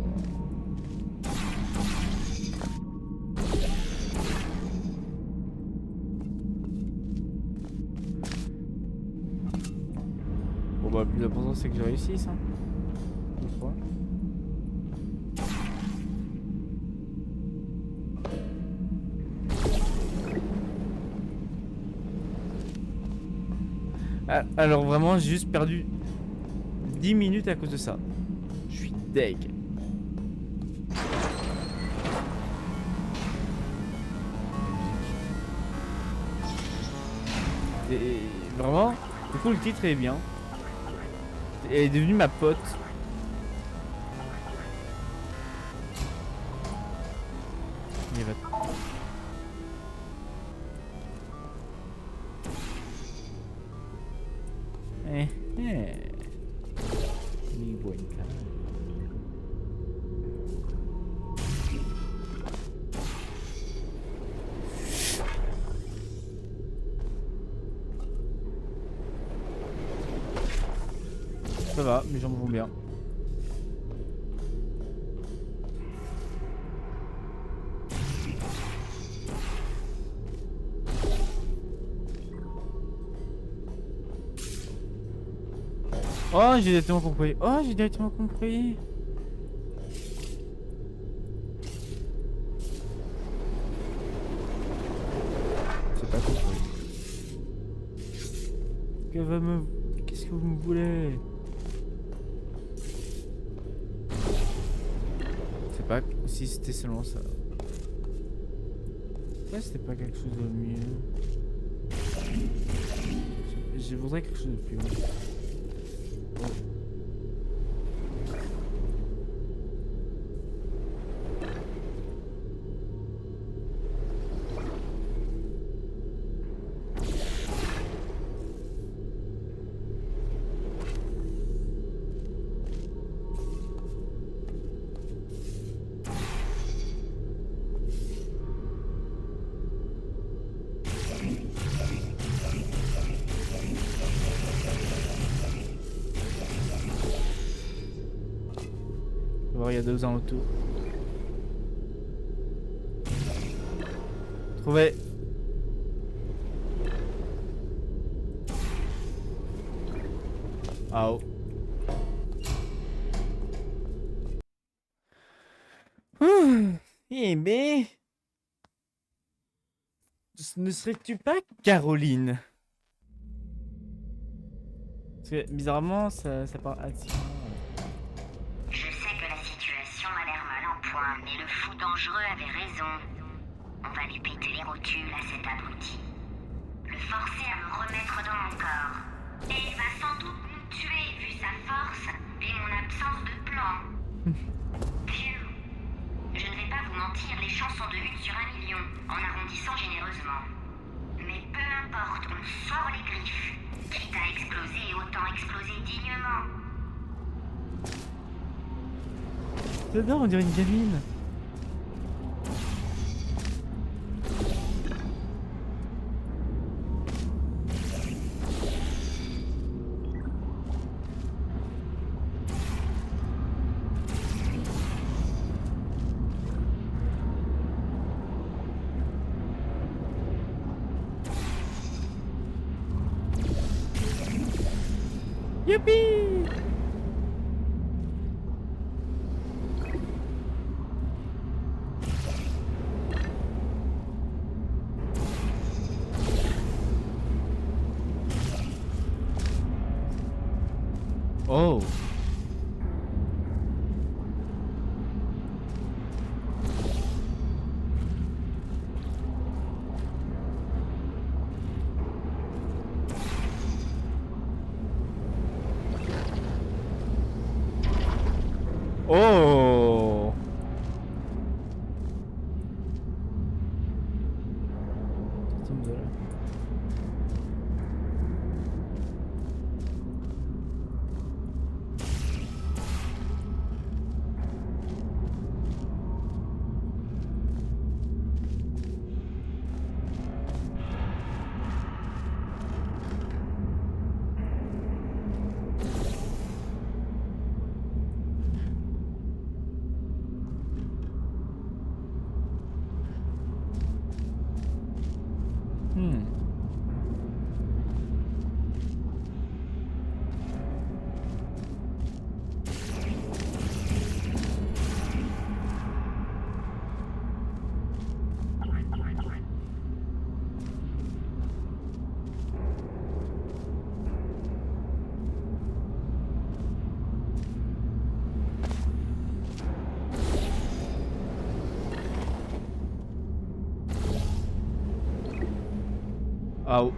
Bon bah, le plus important c'est que je réussisse, hein. Je crois. Alors vraiment, j'ai juste perdu 10 minutes à cause de ça. Je suis deg. Et vraiment, du coup le titre est bien. Elle est devenue ma pote. Il va... Mi buen cara. Ça va, mes jambes vont bien. Oh, j'ai directement compris. Oh, j'ai directement compris. J'ai pas compris. Qu'est-ce que vous me voulez? C'est pas si c'était seulement ça. Ouais, c'était pas quelque chose de mieux. Je voudrais quelque chose de plus mieux. Il y a 2 ans autour. Trouvé. Ah oh. Eh mais... Ne serais-tu pas Caroline? Parce que bizarrement ça parle attirant. Je sais que la situation a l'air mal en point, mais le fou dangereux avait raison. On va lui péter les rotules à cet abruti. Le forcer à me remettre dans mon corps. Et il va sans doute nous tuer vu sa force et mon absence de plan. Phew. Je ne vais pas vous mentir, les chances sont de 1 sur 1 million, en arrondissant généreusement. Mais peu importe, on sort les griffes. Quitte à exploser, autant exploser dignement. J'adore, on dirait une gamine. Youpi! Oh! Oh! Sortons de là. Oh.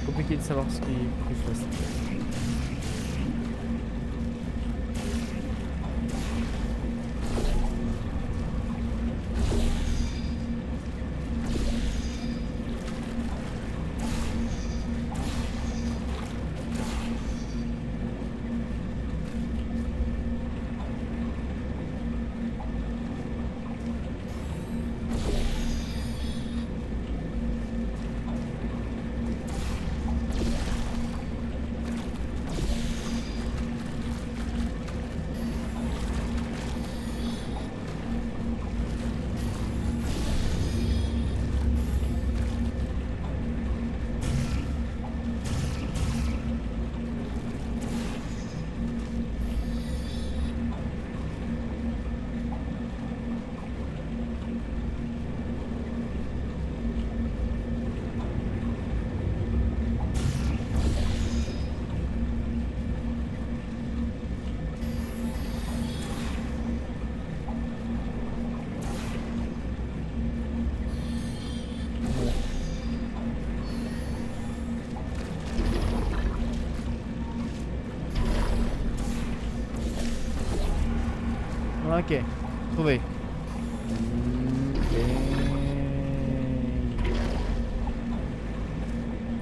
compliqué de savoir ce qu'il faut que je fasse. Ok, trouvé.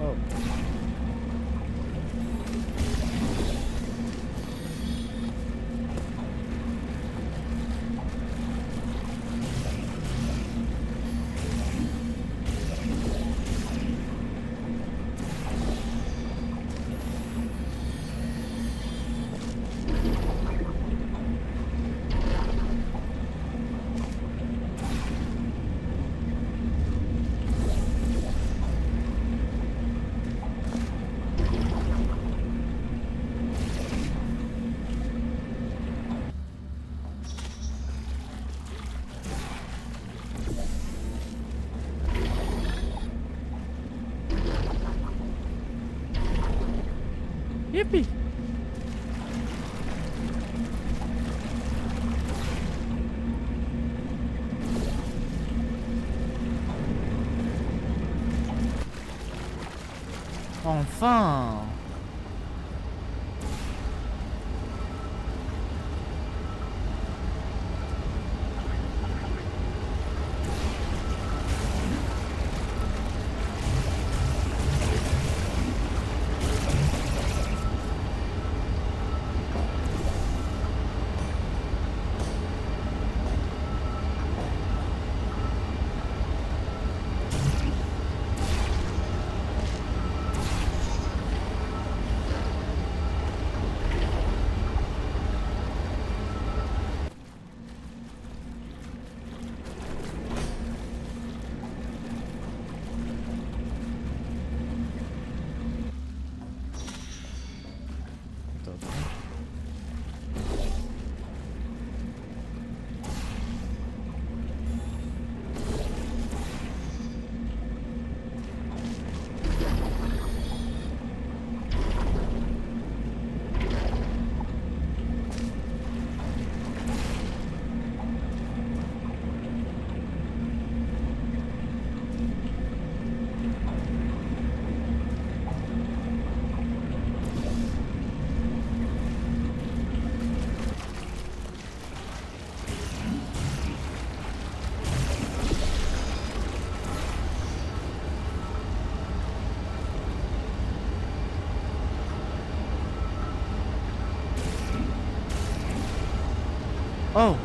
Oh. Yippee! Enfin! Oh!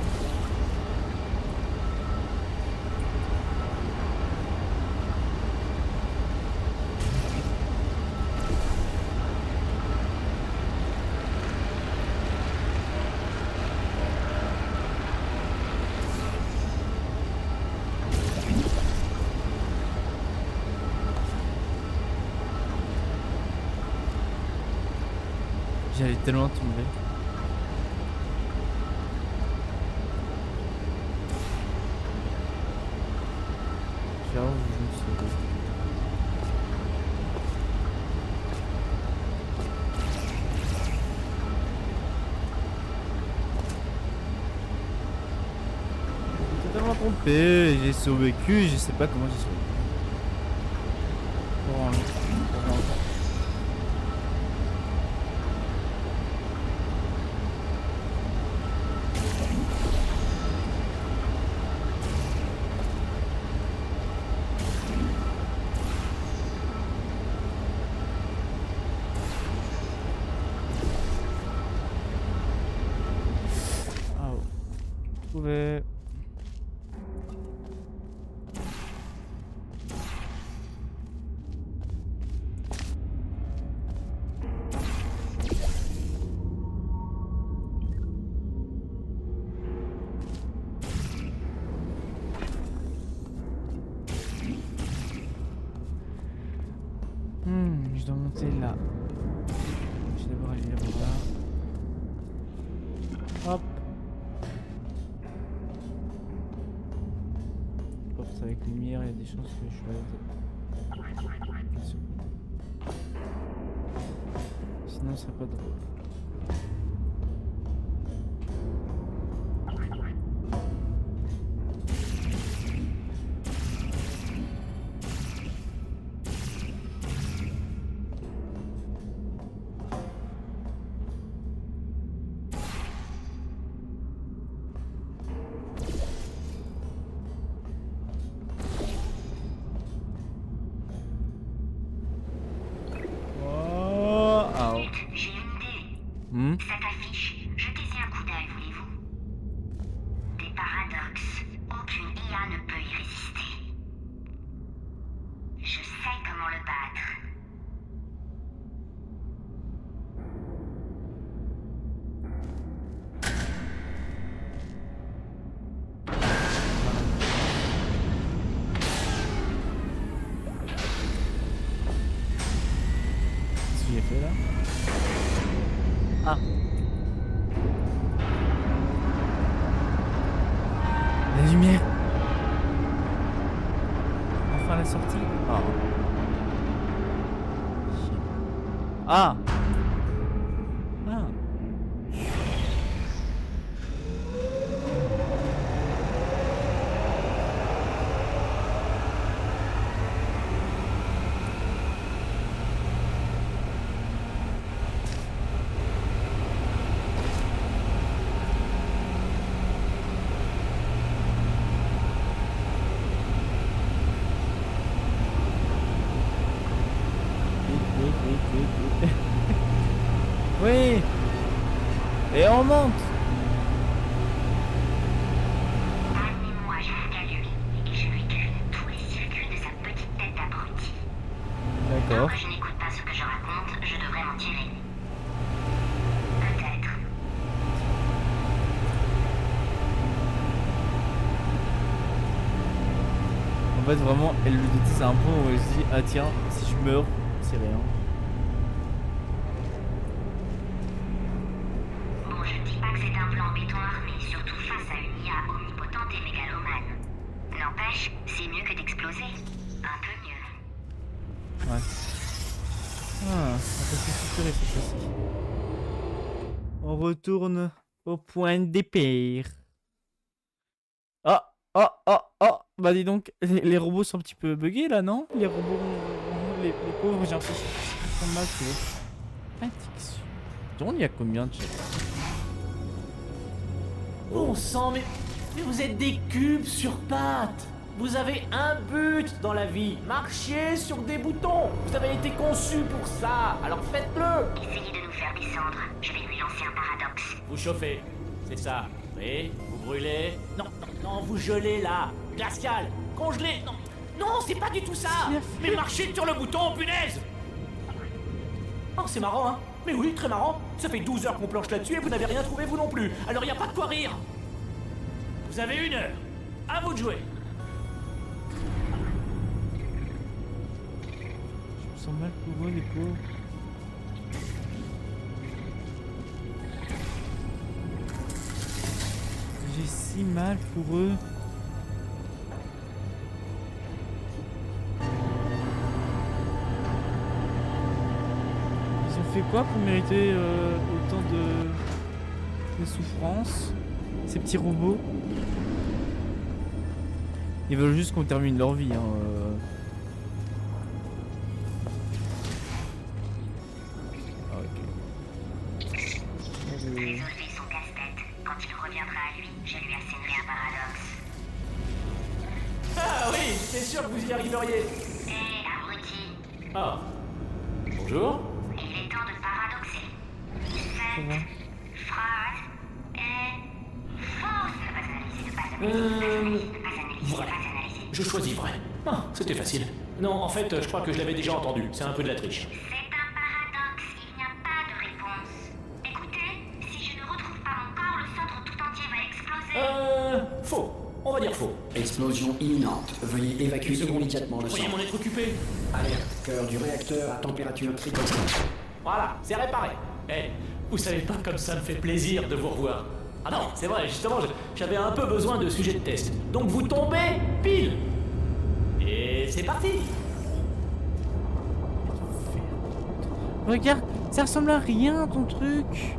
J'allais tellement tomber. Ciao, je me suis sauvé. J'ai totalement trompé, j'ai survécu, je sais pas comment j'ai survécu. Pour un- pour un- pouvais. Je dois monter là. Je vais d'abord aller là-bas. Hop. Je pense avec lumière, il y a des chances que je sois. Sinon, ce serait pas drôle. J'ai une idée. Hmm? Cette affiche, jetez-y un coup d'œil, voulez-vous? Des paradoxes. Aucune IA ne peut y résister. Je sais comment le battre. Qu'est-ce que j'ai fait là? Ah. La lumière. Enfin la sortie. Ah. Ah. Ah. Oui. Et on monte. Amenez-moi jusqu'à lui et je lui grille tous les circuits de sa petite tête d'abruti. D'accord. Quand je n'écoute pas ce que je raconte, je devrais m'en tirer. Peut-être. En fait, vraiment, elle le déteste à un point où elle se dit ah tiens, si je meurs, c'est rien. Bon, je dis pas que c'est un plan béton armé, surtout face à une IA omnipotente et mégalomane. N'empêche, c'est mieux que d'exploser. Un peu mieux. Ouais. Ah, un peu plus suturé cette fois-ci. On retourne au point de départ. Ah, ah, ah, ah. Bah dis donc, les robots sont un petit peu buggés là, non? Les robots, les pauvres, j'ai l'impression qu'ils sont mal, tu vois. Addiction. On y a combien de chaque? Bon sang, mais vous êtes des cubes sur pattes. Vous avez un but dans la vie, marcher sur des boutons. Vous avez été conçus pour ça, alors faites-le. Essayez de nous faire descendre. Je vais lui lancer un paradoxe. Vous chauffez, c'est ça. Oui, vous brûlez. Non, non, non, vous gelez là. Glacial, congelé. Non, non, c'est pas du tout ça. Mais marchez sur le bouton, punaise. Oh, c'est marrant, hein. Mais oui, très marrant. Ça fait 12 heures qu'on planche là-dessus et vous n'avez rien trouvé vous non plus. Alors y a pas de quoi rire. Vous avez 1 heure. À vous de jouer. Je me sens mal pour eux, les pauvres. J'ai si mal pour eux. Ils ont fait quoi pour mériter autant de souffrance, ces petits robots? Ils veulent juste qu'on termine leur vie, hein. Ah, ok. Résolvez son casse-tête. Quand il reviendra à lui, je lui assénerai un paradoxe. Ah oui, c'est sûr que vous y arriveriez. Hé, abruti. Ah. Bonjour. Il est temps de paradoxer. Ça va. Cette phrase est fausse. Vrai. Je choisis vrai. Ah, c'était facile. Non, en fait, je crois que je l'avais déjà entendu. C'est un peu de la triche. C'est un paradoxe, il n'y a pas de réponse. Écoutez, si je ne retrouve pas mon corps, le centre tout entier va exploser. Faux. On va dire faux. Explosion imminente. Veuillez évacuer immédiatement le Pourriez centre. m'en être occupé. Alerte. Cœur du réacteur à température critique. Voilà, c'est réparé. Eh, vous savez pas comme ça me fait plaisir de vous revoir. Ah non, c'est vrai, justement, j'avais un peu besoin de sujets de test. Donc vous tombez pile. Et c'est parti. Regarde, ça ressemble à rien ton truc.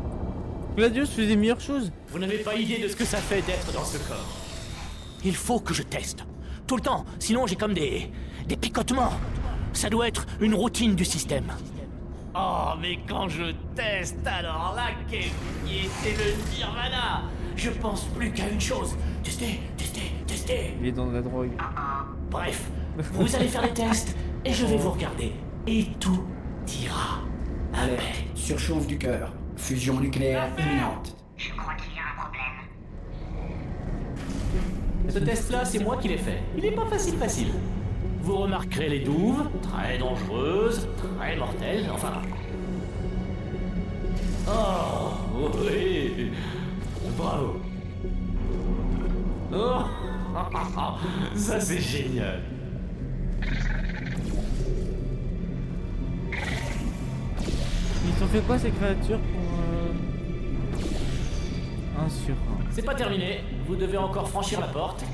Gladius faisait des meilleures choses. Vous n'avez pas idée de ce que ça fait d'être dans ce corps. Il faut que je teste. Tout le temps, sinon j'ai comme des picotements. Ça doit être une routine du système. Oh, mais quand je teste, alors là, c'est le nirvana. Je pense plus qu'à une chose. Tester, tester, tester. Il est dans de la drogue. Bref, vous allez faire les tests et je vais vous regarder. Et tout ira. Alerte. Surchauffe du cœur. Fusion nucléaire imminente. Je crois qu'il y a un problème. Ce test-là, c'est moi qui l'ai fait. Il est pas facile. Vous remarquerez les douves, très dangereuses, très mortelles, enfin... Oh, oui. Bravo. Oh, ça c'est génial. Ils t'ont fait quoi ces créatures pour 1 sur 1? C'est pas terminé. Vous devez encore franchir la porte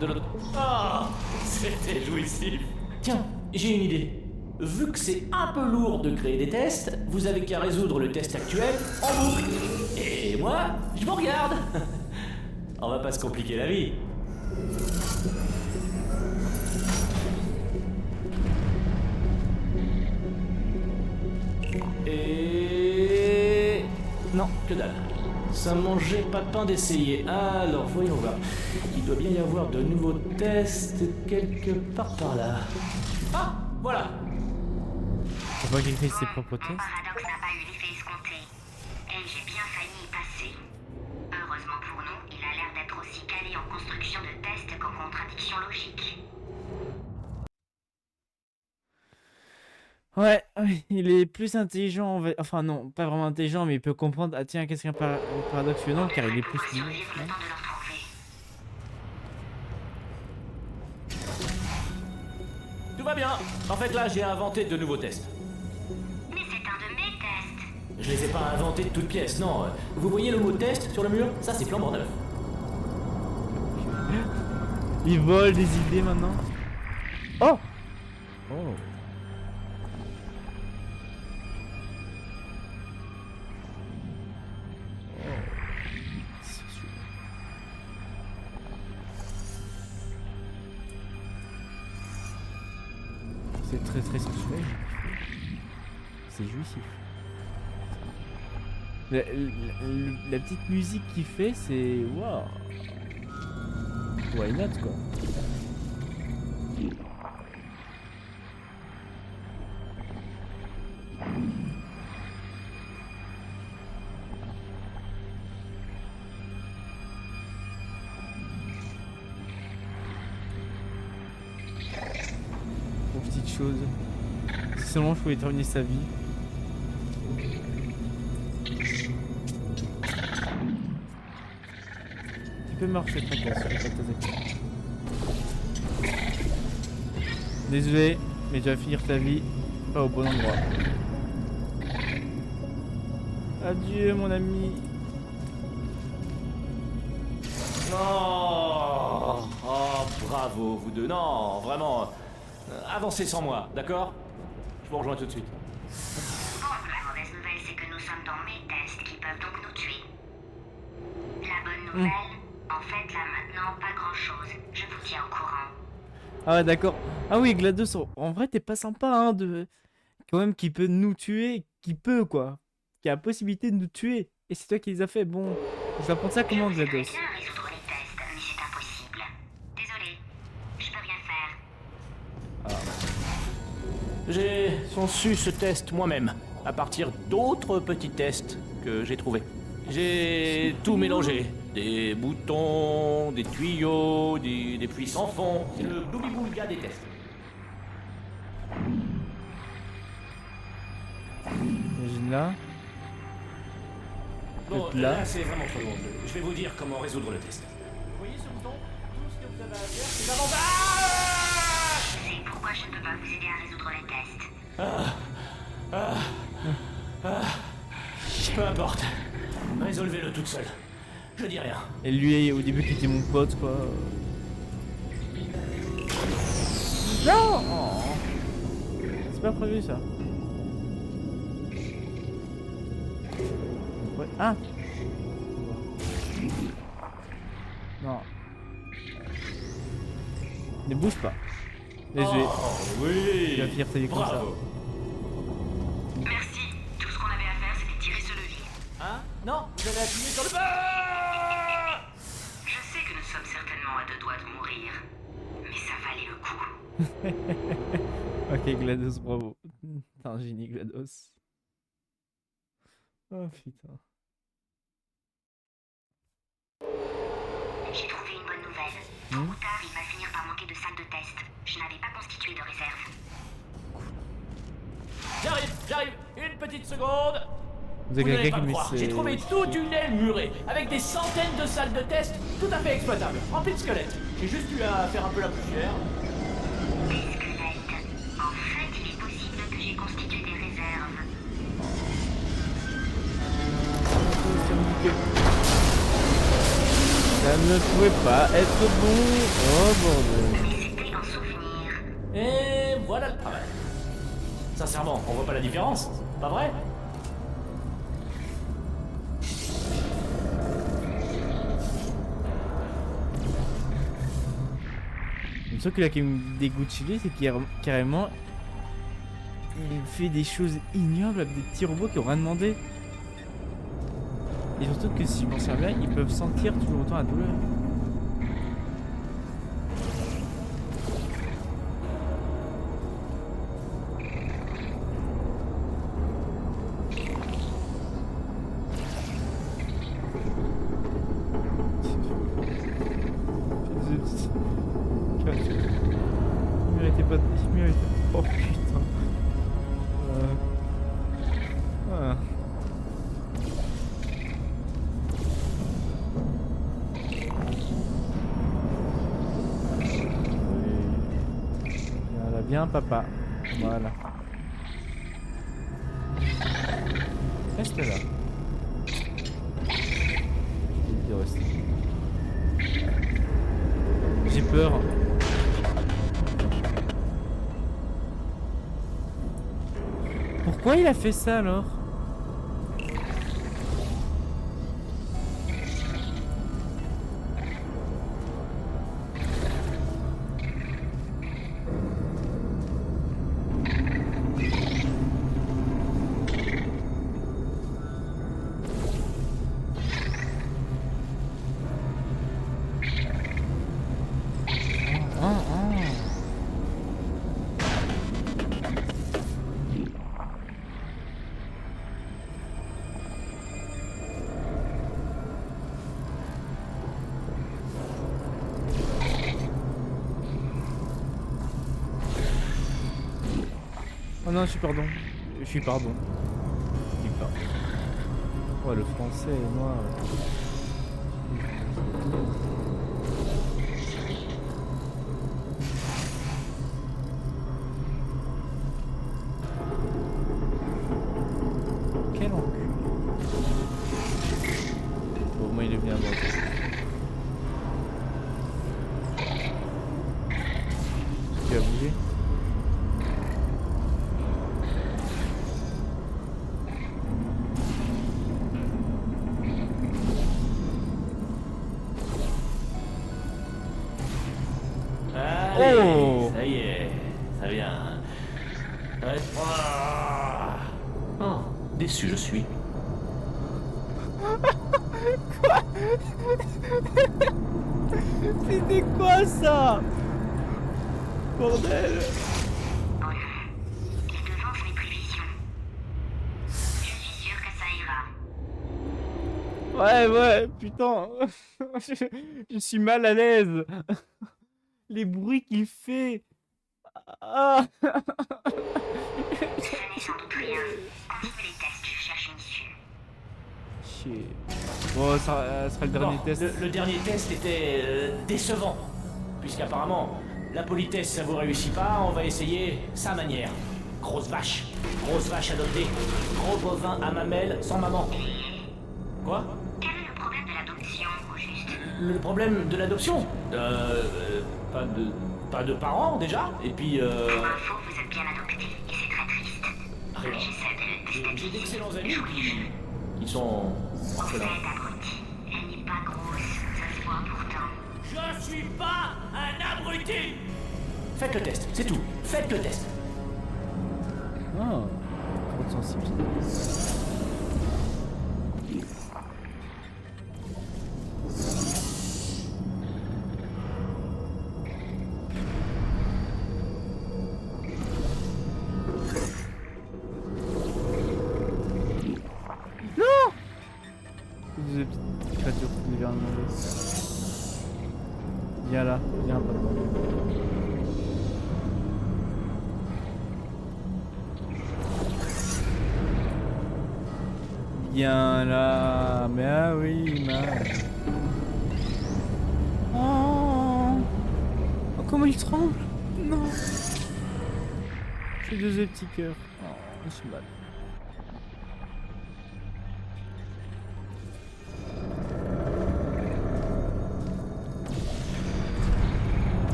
de l'autre... Oh, c'était jouissif. Tiens, j'ai une idée. Vu que c'est un peu lourd de créer des tests, vous avez qu'à résoudre le test actuel en boucle. Et moi, je vous regarde. On va pas se compliquer la vie. Et... non, que dalle. Ça mangeait pas de pain d'essayer. Alors, voyons voir. Il doit bien y avoir de nouveaux tests quelque part par là. Ah, voilà. Faut pas qu'il écrive ses propres Mon tests. paradoxe n'a pas eu l'effet escompté. Et j'ai bien failli y passer. Heureusement pour nous, il a l'air d'être aussi calé en construction de tests qu'en contradiction logique. Ouais, il est plus intelligent, enfin non, pas vraiment intelligent, mais il peut comprendre, ah tiens, qu'est-ce qu'un paradoxe non, car il est plus Survivre lui. le temps de le retrouver. Tout va bien. En fait, là, j'ai inventé de nouveaux tests. Mais c'est un de mes tests. Je les ai pas inventés de toutes pièces, non. Vous voyez le mot test sur le mur? Ça, c'est flambant neuf. Il vole des idées maintenant. Oh. Oh. C'est très très sensuel. C'est jouissif. La petite musique qu'il fait, c'est waouh. Why not quoi. Petite chose. Si seulement je pouvais terminer sa vie. Tu peux marcher tracasse, je vais pas t'attaquer. Désolé, mais tu vas finir ta vie pas au bon endroit. Adieu mon ami. Non. Oh, bravo, vous deux. Non, vraiment. Avancez sans moi, d'accord? Je vous rejoins tout de suite. Bon, la mauvaise nouvelle, c'est que nous sommes dans mes tests qui peuvent donc nous tuer. La bonne nouvelle, en fait, là maintenant, pas grand-chose. Je vous tiens au courant. Ah ouais d'accord. Ah oui GLaDOS, en vrai t'es pas sympa hein de... Quand même qui peut nous tuer, qui peut quoi. Qui a la possibilité de nous tuer. Et c'est toi qui les as fait, bon. Je vais apprendre ça comment Je voudrais GLaDOS. bien résoudre les tests, mais c'est impossible. Désolé, je peux rien faire. J'ai conçu ce test moi-même, à partir d'autres petits tests que j'ai trouvés. J'ai tout mélangé, Des boutons, des tuyaux, des puits sans fond. C'est le Gloubi-Boulga des tests. Imagine là. Bon, Peut-être là. là, c'est vraiment trop long. Je vais vous dire comment résoudre le test. Vous voyez ce bouton? Tout ce que vous avez à faire, c'est d'avancer. Ah! Je sais pourquoi je ne peux pas vous aider à résoudre les tests. Peu importe. Résolvez-le toute seule. Je dis rien. Et lui, au début, qui était mon pote, quoi. Non! Oh. C'est pas prévu, ça. Ouais. Ah! Non. Ne bouge pas. Désolé. Oui. Il va finir sa vie comme ça. Bravo. Merci. Tout ce qu'on avait à faire, c'était tirer ce levier. Hein? Non, vous allez appuyer sur le... Je sais que nous sommes certainement à 2 doigts de mourir. Mais ça valait le coup. Ok, GLaDOS, bravo. T'es un génie, GLaDOS. Oh putain. J'ai trouvé une bonne nouvelle. Tôt ou tard, il va finir par manquer de salles de test. Je n'avais pas constitué de réserve. J'arrive. Une petite seconde. Vous avez Vous n'allez quelqu'un pas qui me met croire. ses... J'ai trouvé toute une aile murée, avec des centaines de salles de test, tout à fait exploitables, remplies de squelettes. J'ai juste eu à faire un peu la poussière. Des squelettes. En fait, il est possible que j'ai constitué des réserves. Ça ne pouvait pas être bon. Oh bordel. Mais c'était un souvenir. Et voilà le travail. Sincèrement, on voit pas la différence, pas vrai? Le truc là qui me dégoûte chez lui, c'est qu'il carrément il fait des choses ignobles avec des petits robots qui ont rien demandé. Et surtout que si je m'en sers bien, ils peuvent sentir toujours autant la douleur. Il méritait pas de... Il méritait... Oh putain. Ah. Voilà, bien papa. Voilà. Reste là. Je vais rester. J'ai peur. Pourquoi il a fait ça alors? Oh non, je suis pardon. Oh, le français et moi. Quel encul. Bon, moi il est bien à droite. Tu vas bouger? Allez, Oh, ça y est, ça vient. Ouais. Oh, déçu je suis. c'était quoi ça? Bordel. Oh non. Il devance mes prévisions. Je suis sûre que ça ira. Ouais, putain. Je suis mal à l'aise. Les bruits qu'il fait. Ah. Ce n'est sans doute rien. Continue les tests, je cherche une issue. Chier. Bon, ça sera le dernier Bon, test. le dernier test était décevant. Puisqu'apparemment, la politesse ça vous réussit pas, on va essayer sa manière. Grosse vache adoptée, gros bovin à mamelles sans maman. Quoi? Quel est le problème de l'adoption, au juste? Le problème de l'adoption? Pas de parents déjà, et puis Pour info, vous êtes bien adopté, et c'est très triste. rien. Mais j'essaie de J'ai stabiliser. d'excellents amis qui sont Vous orphelins. êtes abruti. Elle n'est pas grosse, ça se voit pourtant. Je suis pas un abruti! Faites le test, c'est tout. Faites le test. Ah. Trop sensible. Des petites créatures qui viennent manger. Viens là, viens papa. Viens là, mais ah oui, oh, oh, comment il tremble. Non. J'ai deux petits cœurs. Oh, je suis mal.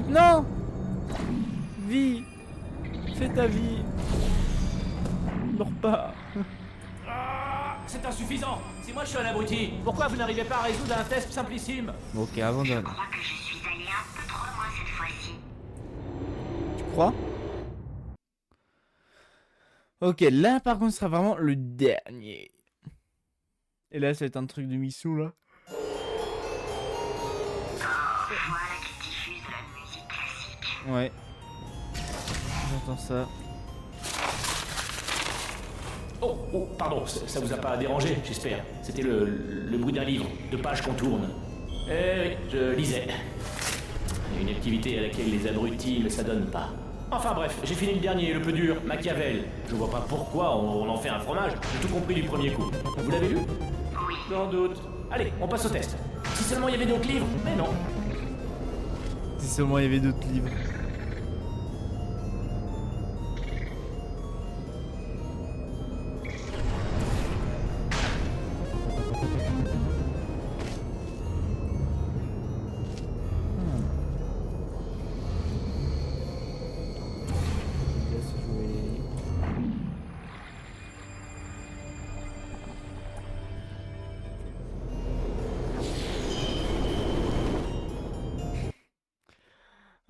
Non! Vie! Fais ta vie! Meurs pas! Ah, c'est insuffisant. Si moi je suis un abruti, pourquoi vous n'arrivez pas à résoudre un test simplissime? Bon, ok, abandonne. Je crois que je suis allé un peu trop loin cette fois-ci. Tu crois? Ok, là par contre, ce sera vraiment le dernier. Et là, ça va être un truc de Missou là. Voilà qui diffuse de la musique classique. Ouais. J'entends ça. Oh, pardon, ça vous a pas dérangé, j'espère. C'était le bruit d'un livre, de pages qu'on tourne. Eh oui, je lisais. Une activité à laquelle les abrutis ne s'adonnent pas. Enfin bref, j'ai fini le dernier, le peu dur, Machiavel. Je vois pas pourquoi on en fait un fromage, j'ai tout compris du premier coup. Vous l'avez lu? Oui. Sans doute. Allez, on passe au test. Si seulement il y avait d'autres livres, mais non. Si seulement il y avait d'autres livres.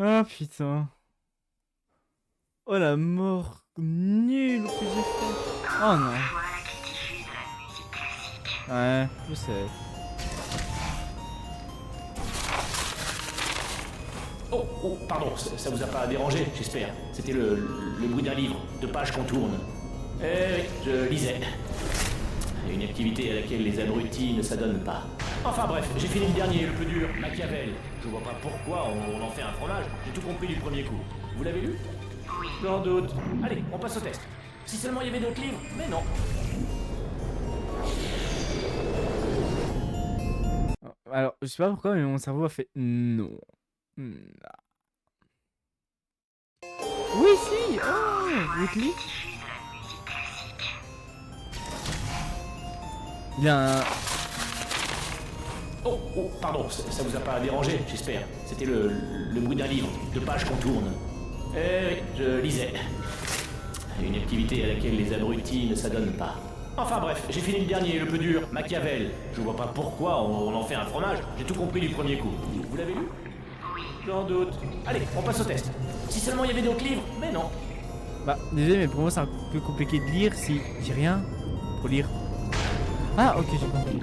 Ah putain. Oh la mort nulle que j'ai fait. Oh non. Voilà qui diffuse de la musique classique. Ouais, je sais. Oh, pardon, ça vous a pas dérangé, j'espère. C'était le bruit d'un livre, de pages qu'on tourne. Eh oui, je lisais. Une activité à laquelle les abrutis ne s'adonnent pas. Enfin bref, j'ai fini le dernier, le plus dur, Machiavel. Je vois pas pourquoi on en fait un fromage, j'ai tout compris du premier coup. Vous l'avez lu? Oui. Sans doute. Allez, on passe au test. Si seulement il y avait d'autres livres, mais non. Alors, je sais pas pourquoi, mais mon cerveau a fait non. Non. Oui, si. Oh, Whitley. Diffuse de la musique classique. Il a un... Oh, pardon, ça vous a pas dérangé, j'espère. C'était le bruit d'un livre, de pages qu'on tourne. Eh oui, je lisais. Une activité à laquelle les abrutis ne s'adonnent pas. Enfin bref, j'ai fini le dernier, le peu dur, Machiavel. Je vois pas pourquoi on en fait un fromage, j'ai tout compris du premier coup. Vous l'avez lu? Oui. Sans doute. Allez, on passe au test. Si seulement il y avait d'autres livres, mais non. Bah, désolé, mais pour moi, c'est un peu compliqué de lire si j'ai rien pour lire. Ah, ok, j'ai compris.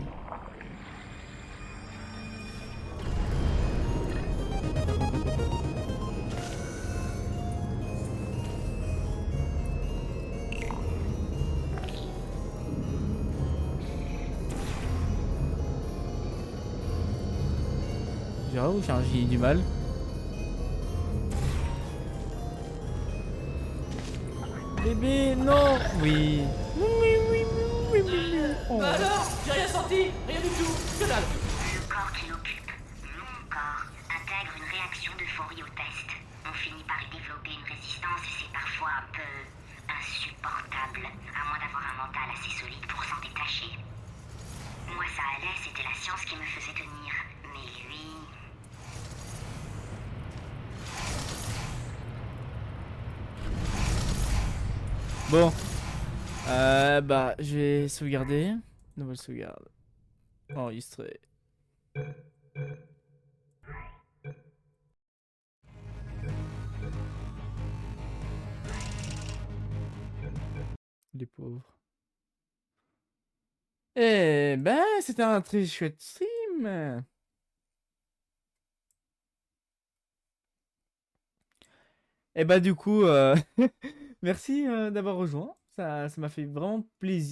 dira ou j'ai un génie du mal. Bébé, non. Oui. Oh. Bah alors, j'ai rien senti, rien du tout, que dalle. Le corps qu'il occupe, mon corps, intègre une réaction d'euphorie au test. On finit par y développer une résistance et c'est parfois un peu insupportable, à moins d'avoir un mental assez solide pour s'en détacher. Moi ça allait, c'était la science qui me faisait tenir. Mais lui... Bon. Bah, je vais sauvegarder. Nouvelle sauvegarde. Enregistrer. Les pauvres. Eh ben, c'était un très chouette stream. Et bah du coup, merci d'avoir rejoint. Ça m'a fait vraiment plaisir.